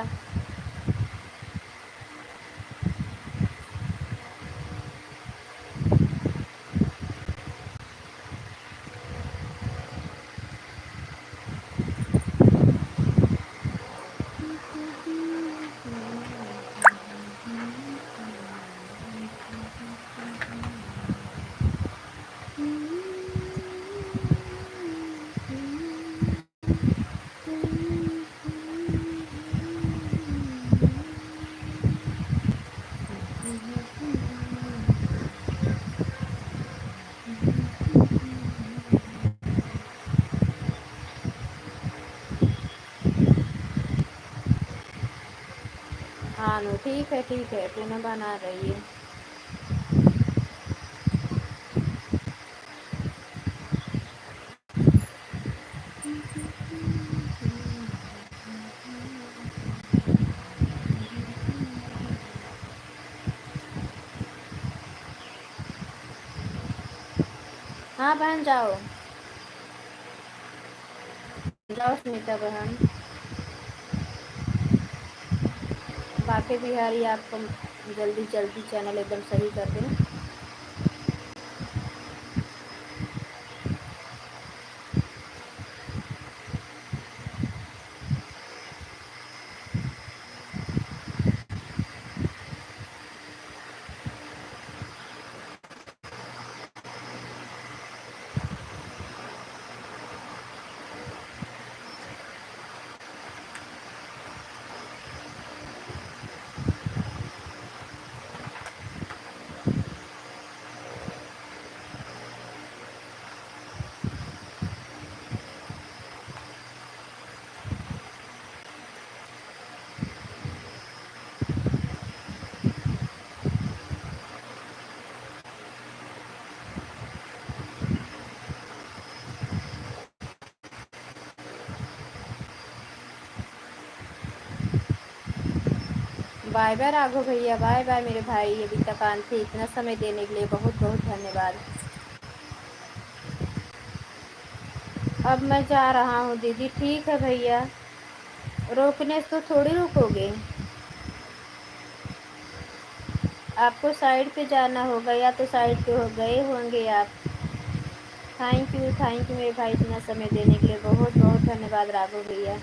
हाँ नो ठीक है पूनम बहन आ रही है। हाँ बहन जाओ जाओ सुनीता बहन। बाकी बिहारी आपको जल्दी जल्दी चैनल एकदम सही कर दें। बाय बाय राघव भैया। बाय बाय मेरे भाई। अभी तक आन थे, इतना समय देने के लिए बहुत बहुत धन्यवाद। अब मैं जा रहा हूँ दीदी। ठीक है भैया। रोकने से तो थोड़ी रुकोगे, आपको साइड पे जाना होगा, या तो साइड पे हो गए होंगे आप। थैंक यू मेरे भाई, इतना समय देने के लिए बहुत बहुत धन्यवाद राघव भैया।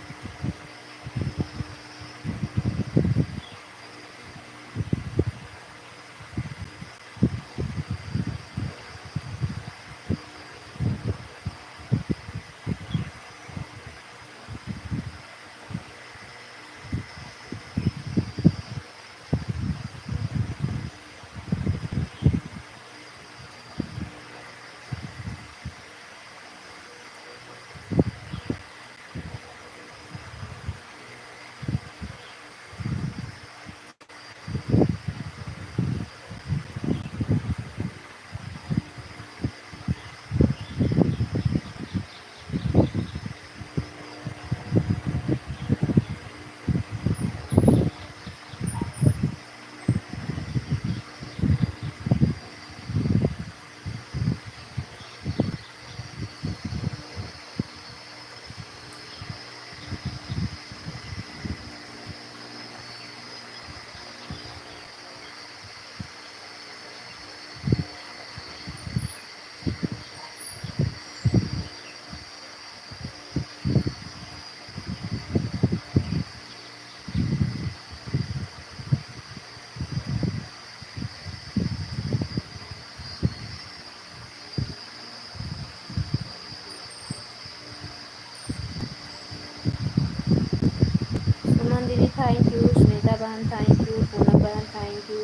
थैंक यू, श्वेता बहन थैंक यू, पूनम बहन थैंक यू,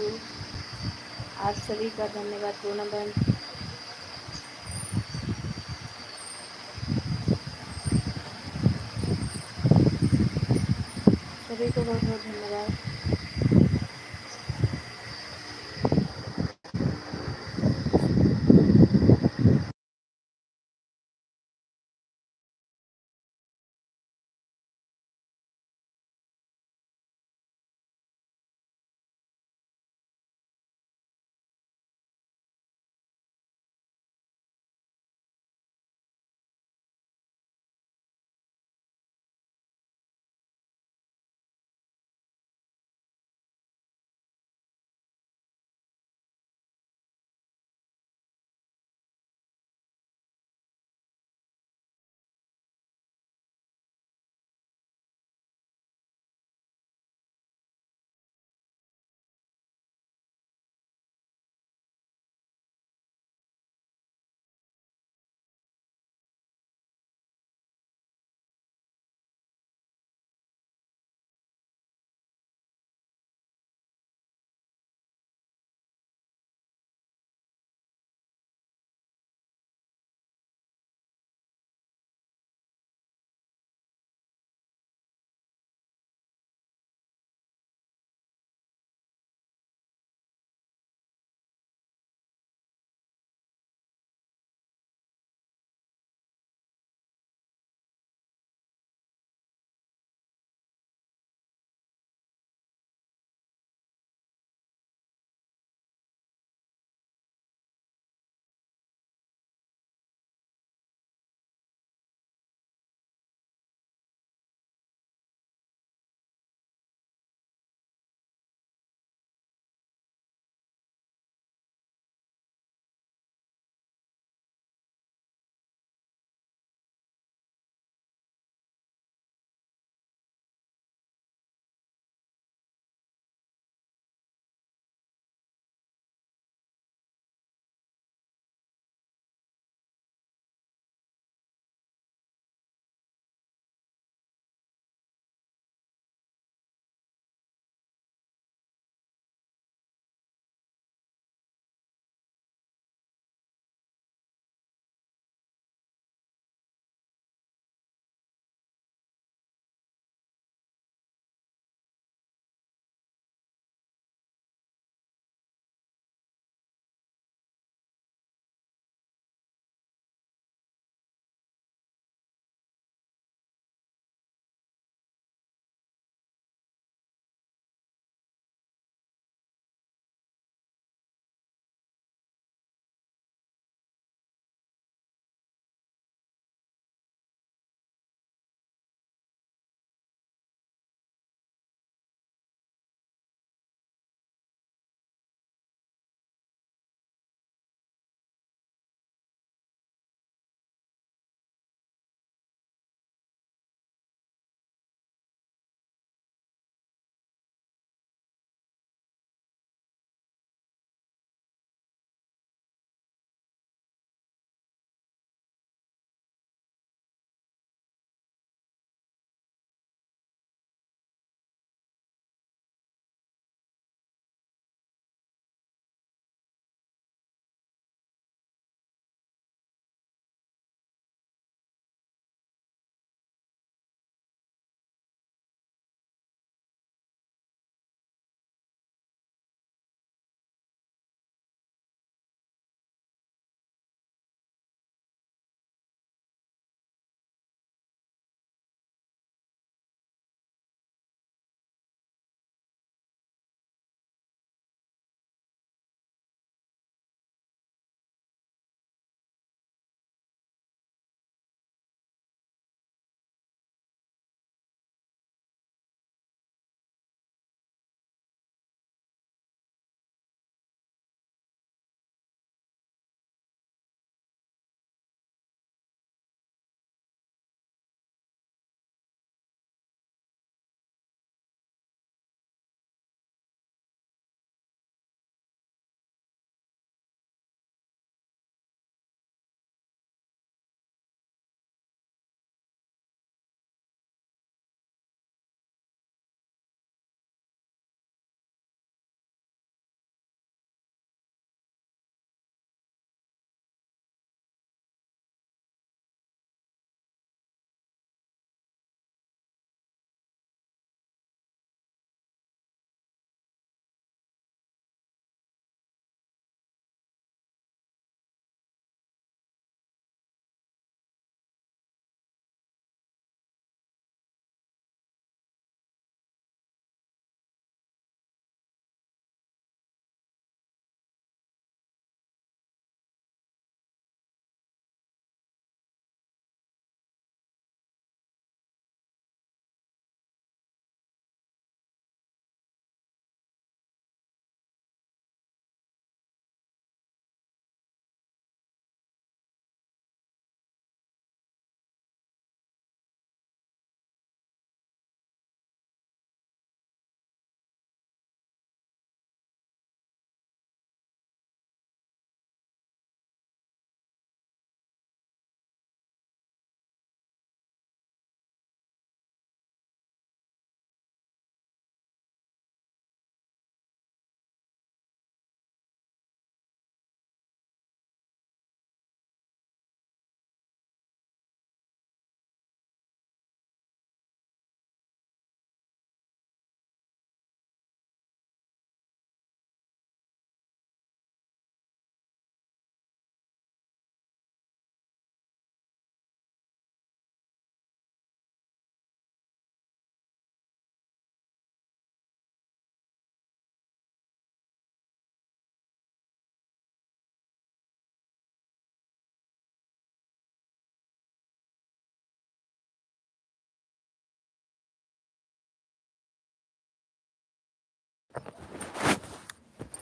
आप सभी का धन्यवाद। पूनम बहन सभी को बहुत बहुत धन्यवाद।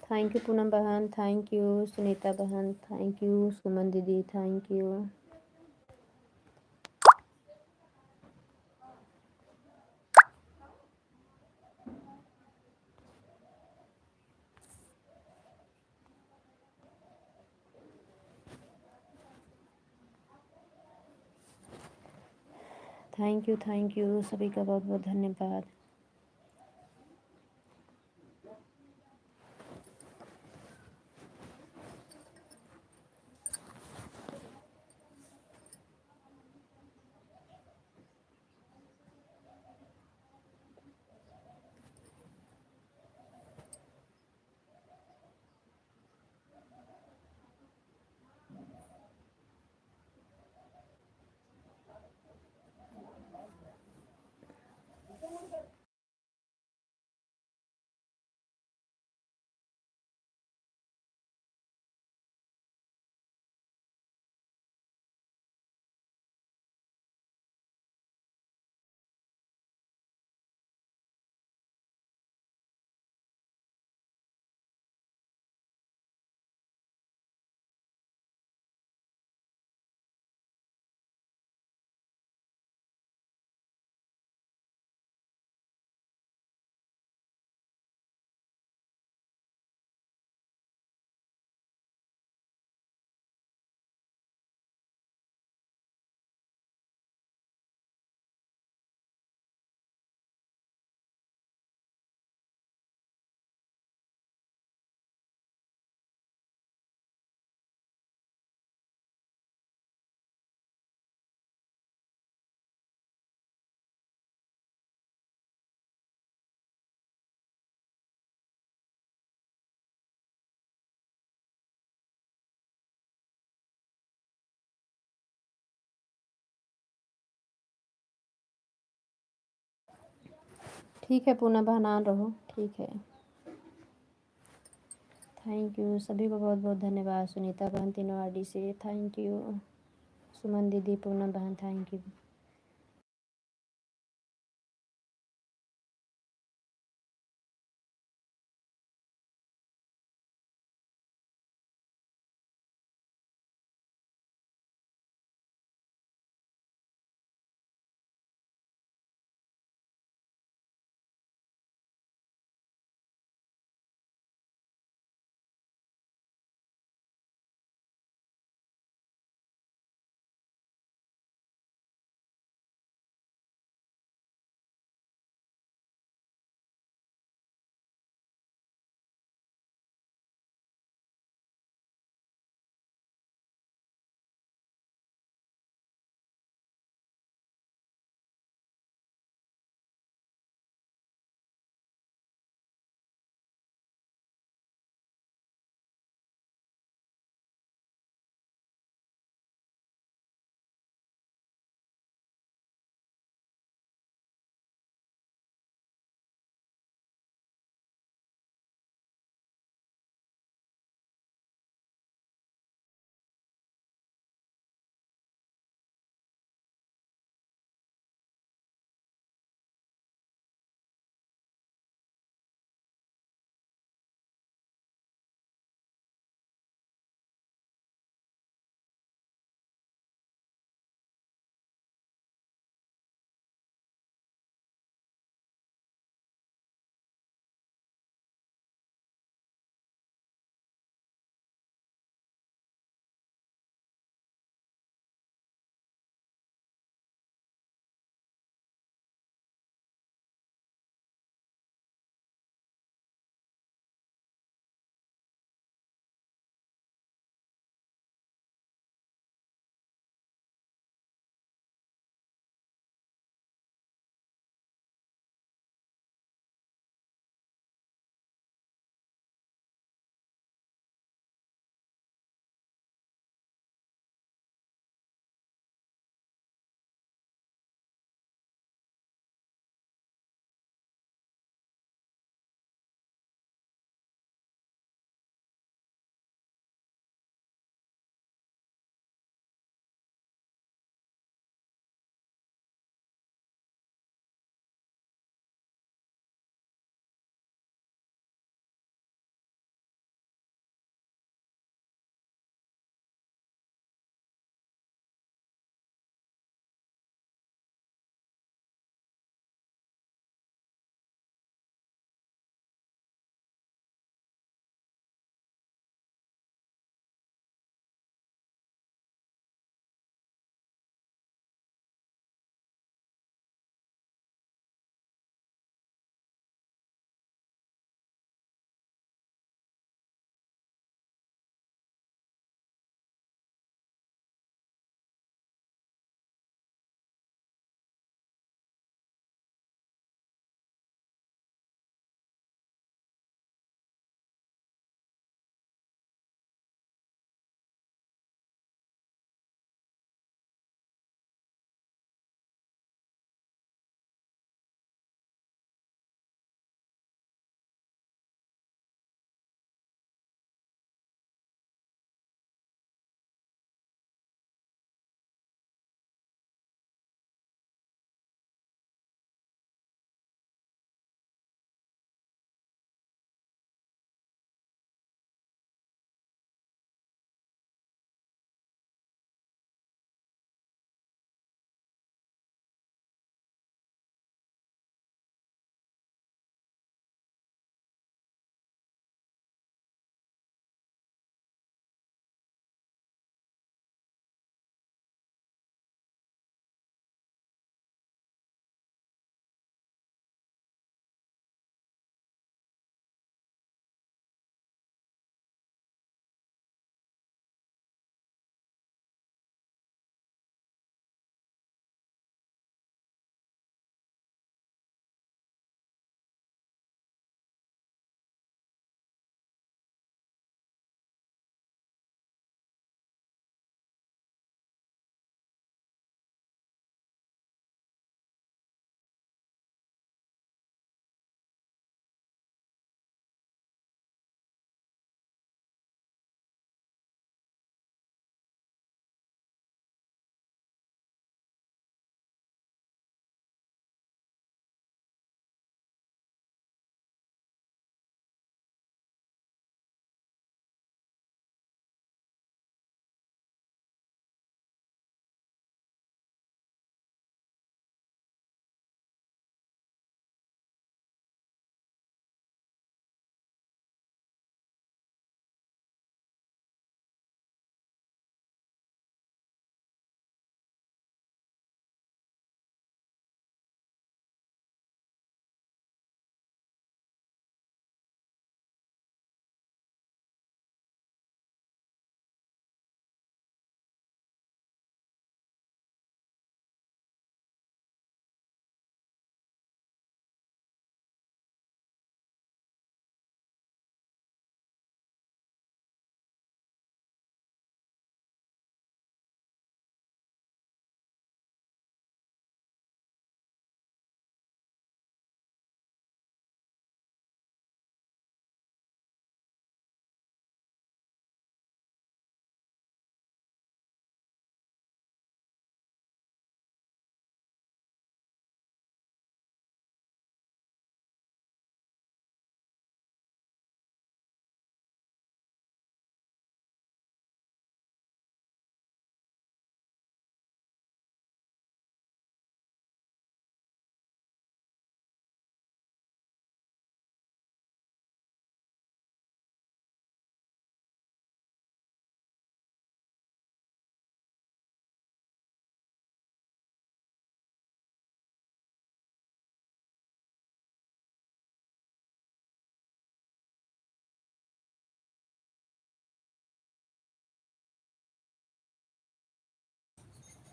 थैंक यू पूनम बहन, थैंक यू सुनीता बहन, थैंक यू सुमन दीदी, थैंक यू। थैंक यू सभी का बहुत बहुत धन्यवाद। ठीक है पूनम बहन, ऑन रहो, ठीक है। थैंक यू सभी को बहुत बहुत धन्यवाद। सुनीता बहन तीनों आईडी से थैंक यू। सुमन दीदी, पूनम बहन, thank you.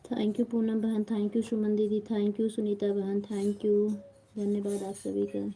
Thank you Poonam बहन, थैंक यू सुमन दीदी, थैंक यू सुनीता बहन, थैंक यू, धन्यवाद आप सभी का।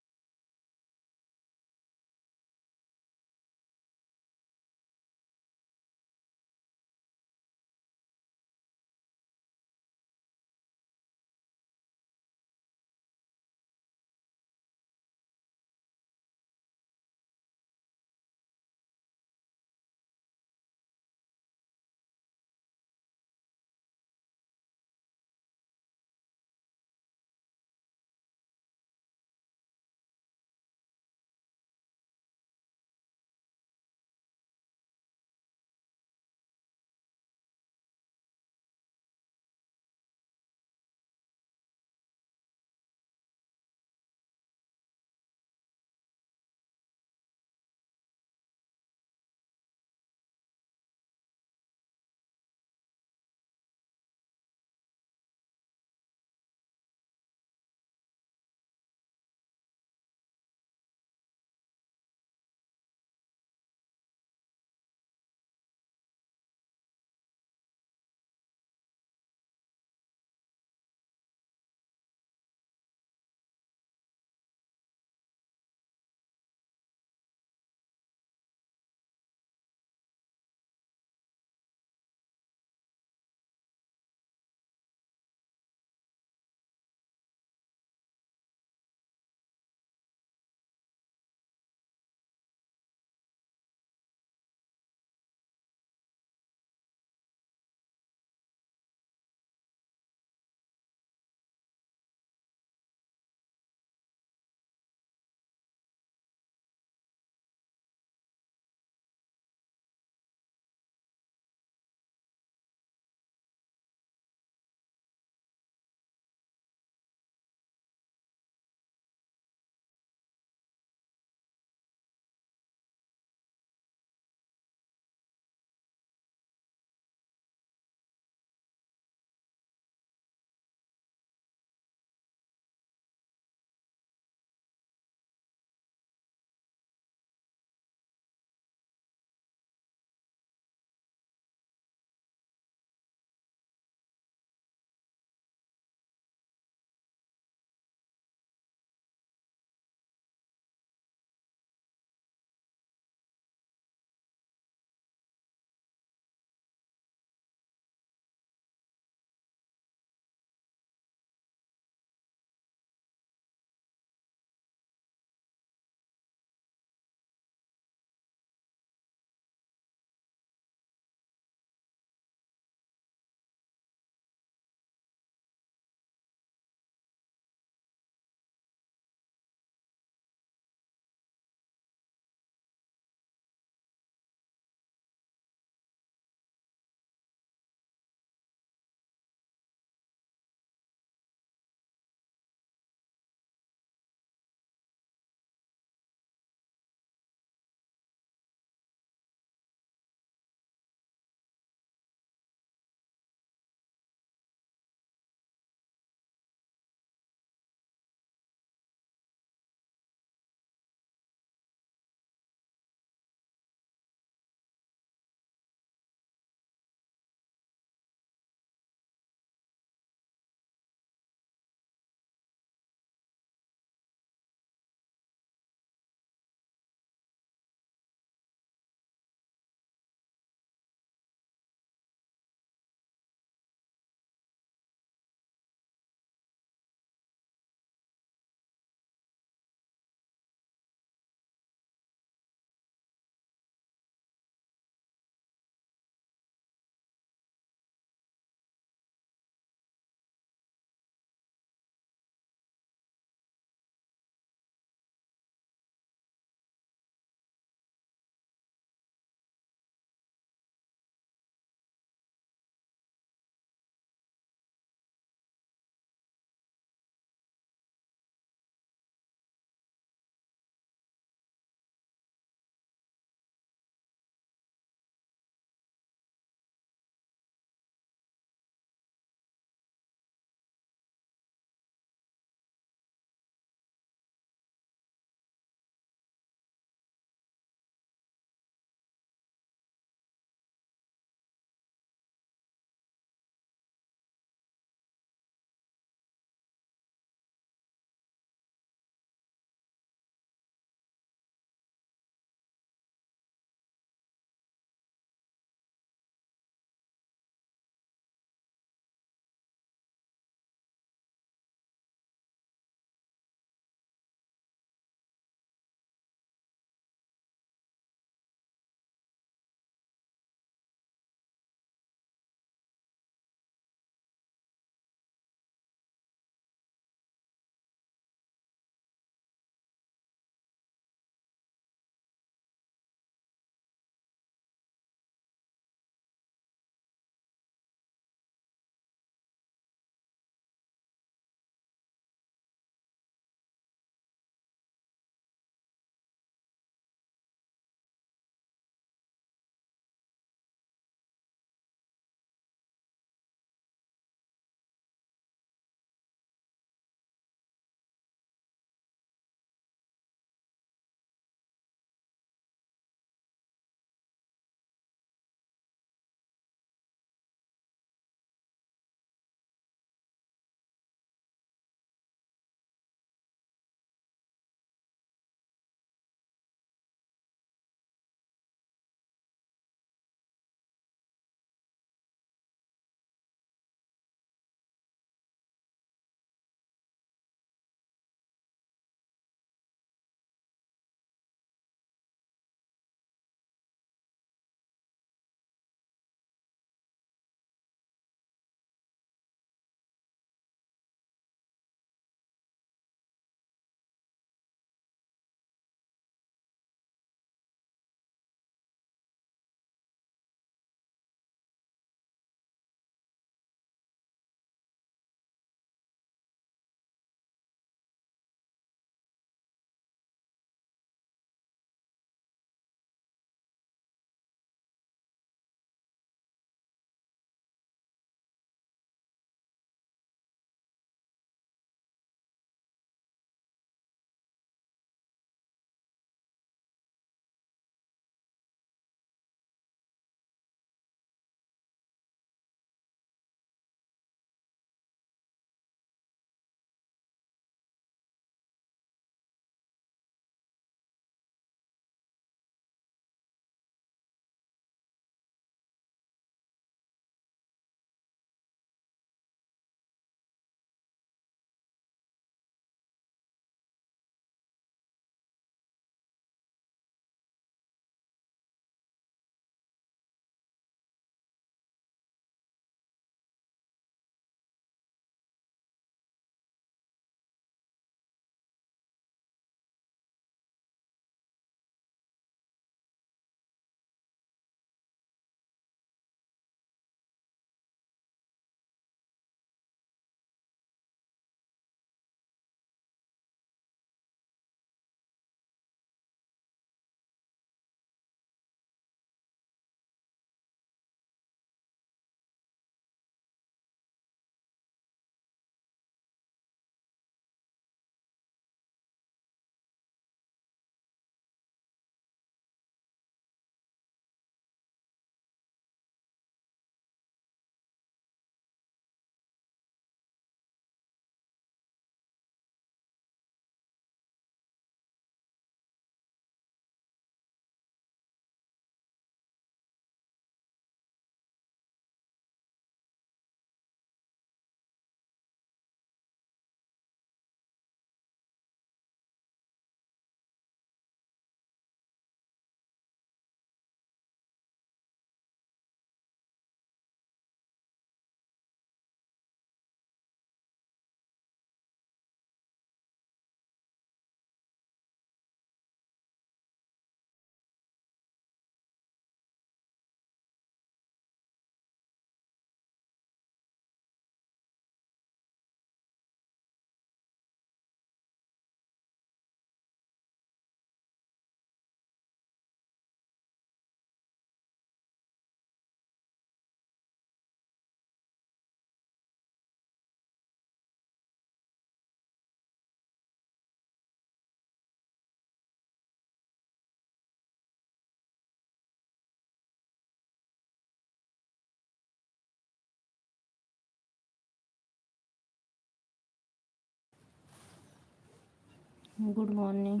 गुड मॉर्निंग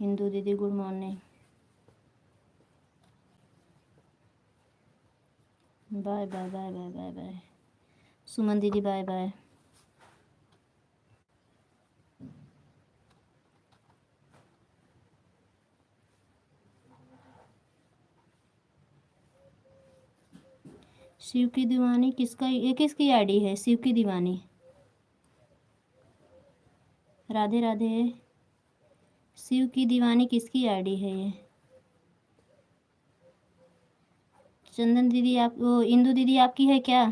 हिंदू दीदी, good morning. Bye bye bye bye bye bye. Suman दीदी बाय बाय। शिव की दीवानी किसका, ये किसकी आईडी है? शिव की दीवानी। राधे राधे। शिव की दीवानी किसकी आईडी है ये? चंदन दीदी आप, वो इंदु दीदी आपकी है क्या?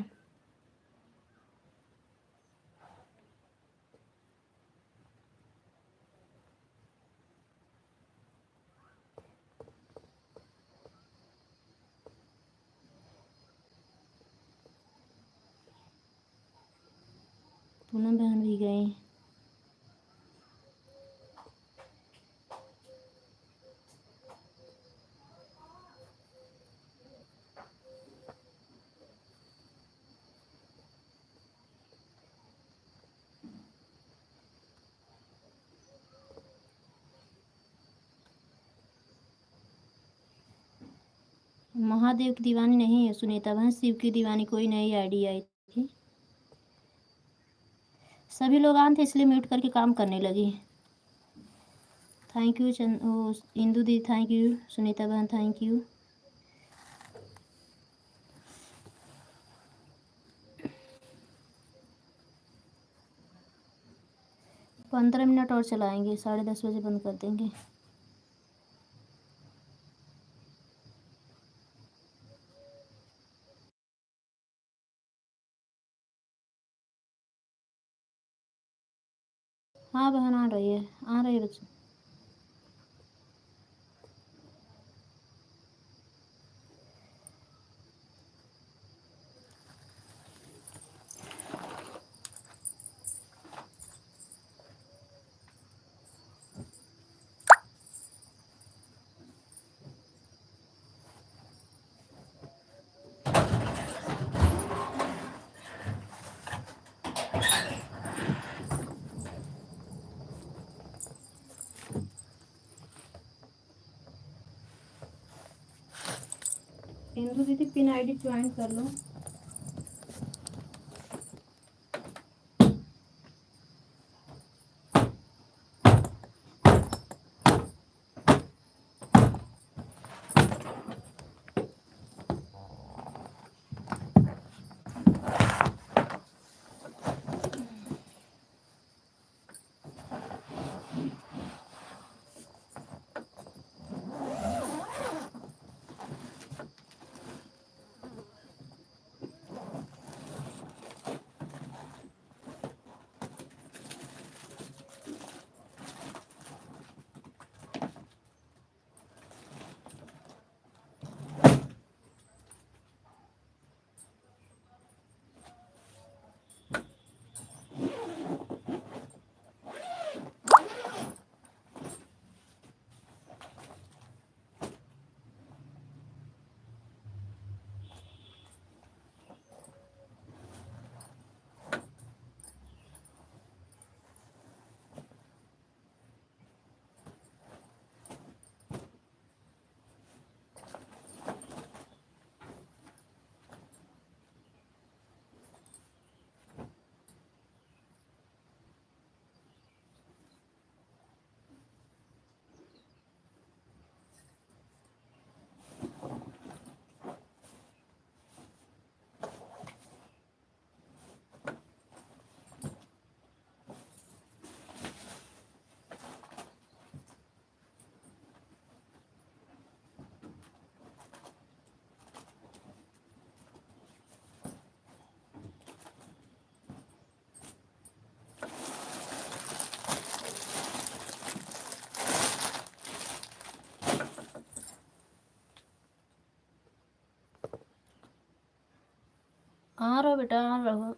पूनम बहन भी गई। महादेव की दीवानी नहीं है सुनीता बहन, शिव की दीवानी कोई नई आईडी आई थी। सभी लोग आए थे इसलिए म्यूट करके काम करने लगी। Thank you Indu the, thank you Sunita बहन, थैंक यू। पंद्रह मिनट और चलाएंगे, 10:30 बजे बंद कर देंगे। हाँ बहन आ रही है, आ रही है बच्चों। इंदु दीदी पिन आईडी ज्वाइन कर लो। आ रहो बेटा, आ रहो,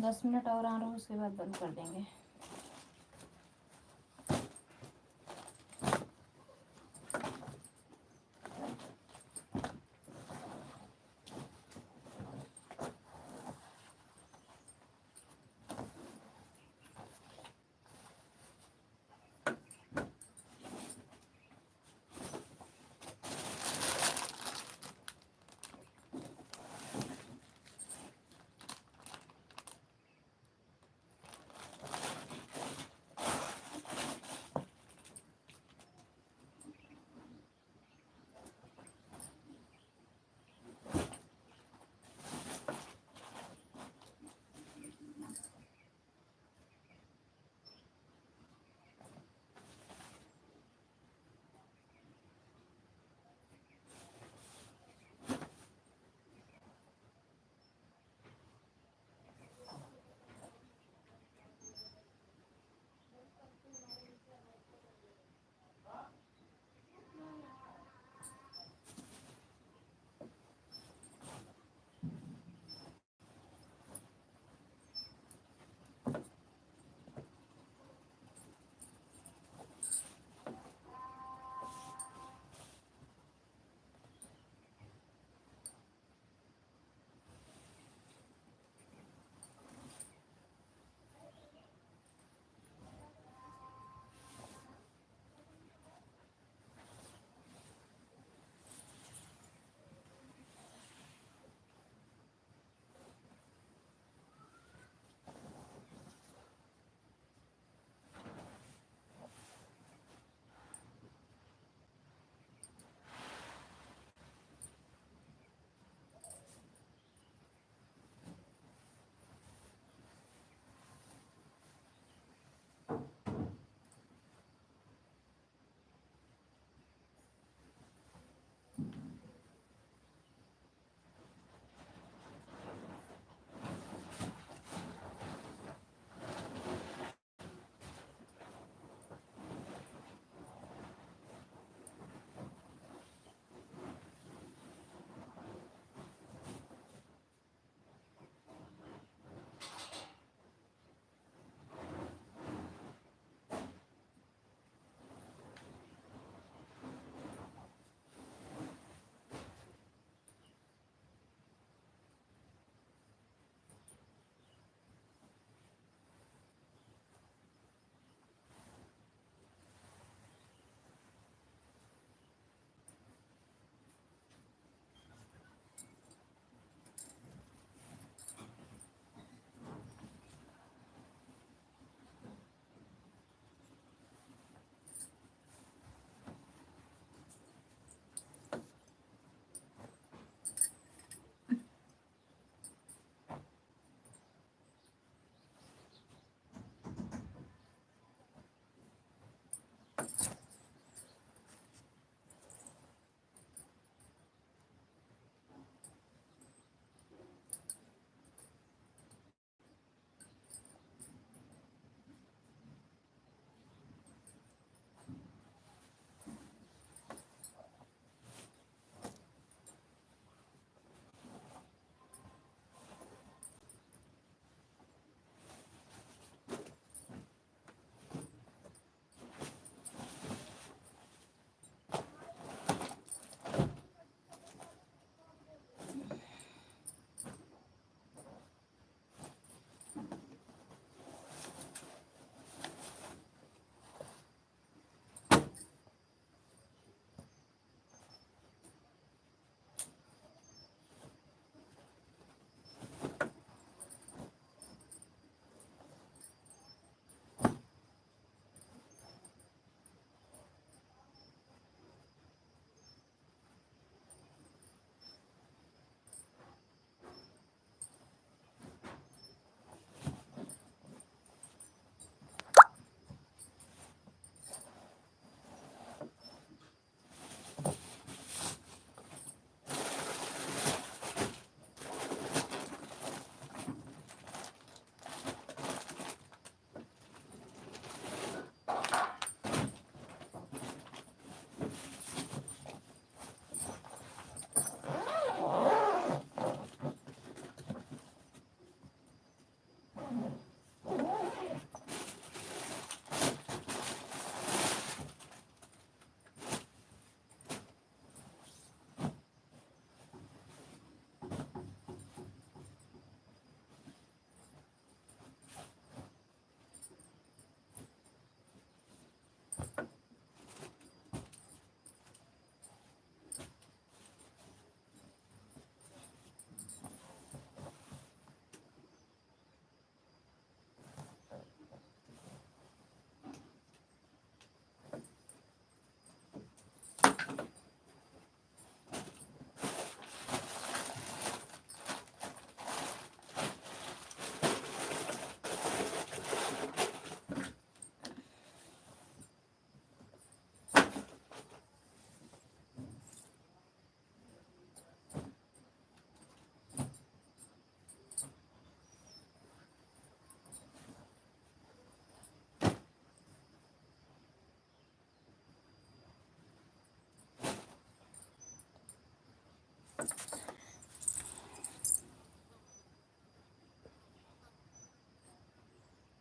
10 मिनट और आ रहो, उसके बाद बंद कर देंगे।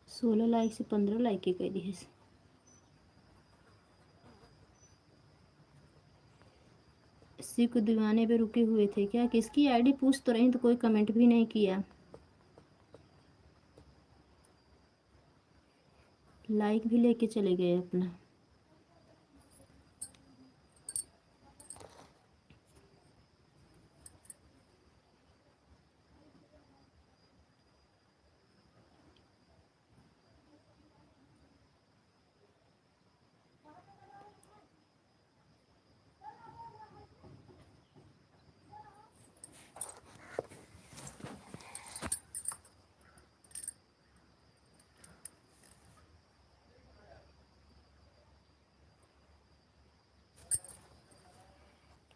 16 लाइक से 15 लाइक के कह दी। शिव को दीवाने पे रुके हुए थे क्या? किसकी आईडी पूछ तो रही तो कोई कमेंट भी नहीं किया, लाइक भी लेके चले गए अपना।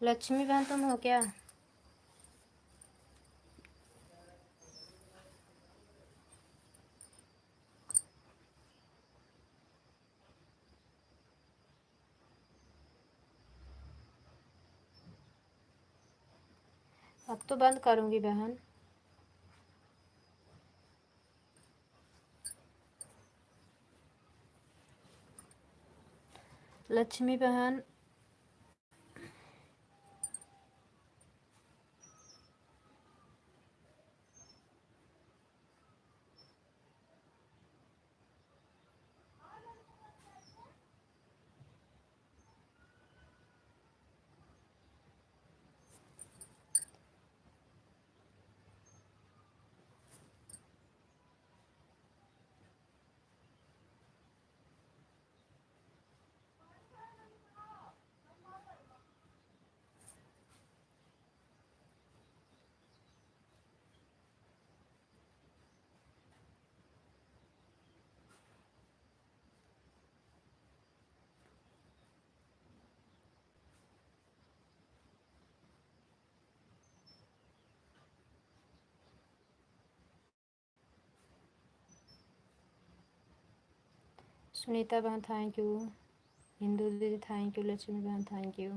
लक्ष्मी बहन तुम हो क्या? अब तो बंद करूंगी बहन। लक्ष्मी बहन सुनीता बहन थैंक यू, हिंदू दीदी थैंक यू, लक्ष्मी बहन थैंक यू।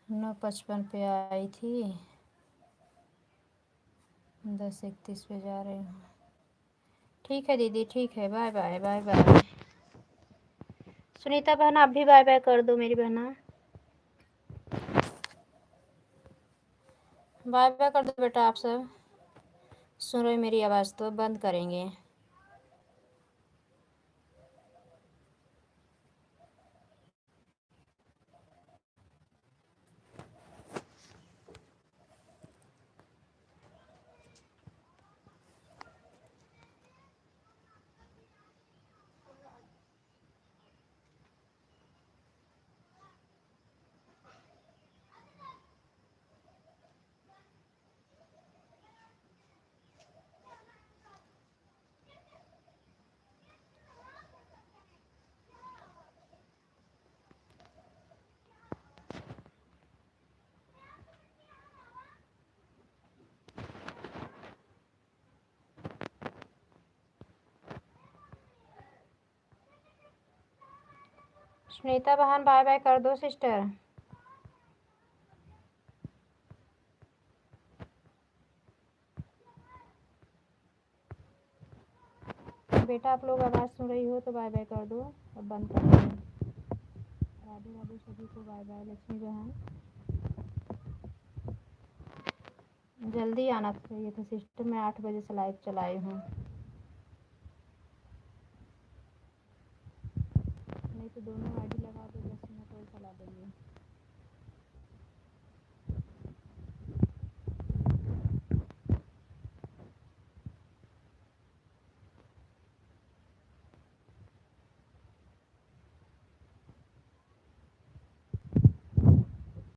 नौ 55 पे आई थी, 10:31 पे जा रही हूँ। ठीक है दीदी, ठीक है, bye bye bye bye. Sunita बहन आप भी बाय बाय कर दो मेरी बहना। बाय बाय कर दो बेटा। आप सब सुन रहे मेरी आवाज़ तो बंद करेंगे। सुनीता बहन बाय बाय कर दो सिस्टर। बेटा आप लोग आवाज़ सुन रही हो तो बाय बाय कर दो और बंद कर दो। राधे राधे सभी को बाय बाय। लक्ष्मी बहन जल्दी आना चाहिए था सिस्टर। मैं 8 बजे से लाइव चलाई हूँ, नहीं तो दोनों आईडी लगा दो 10 मिनट और चला देंगे।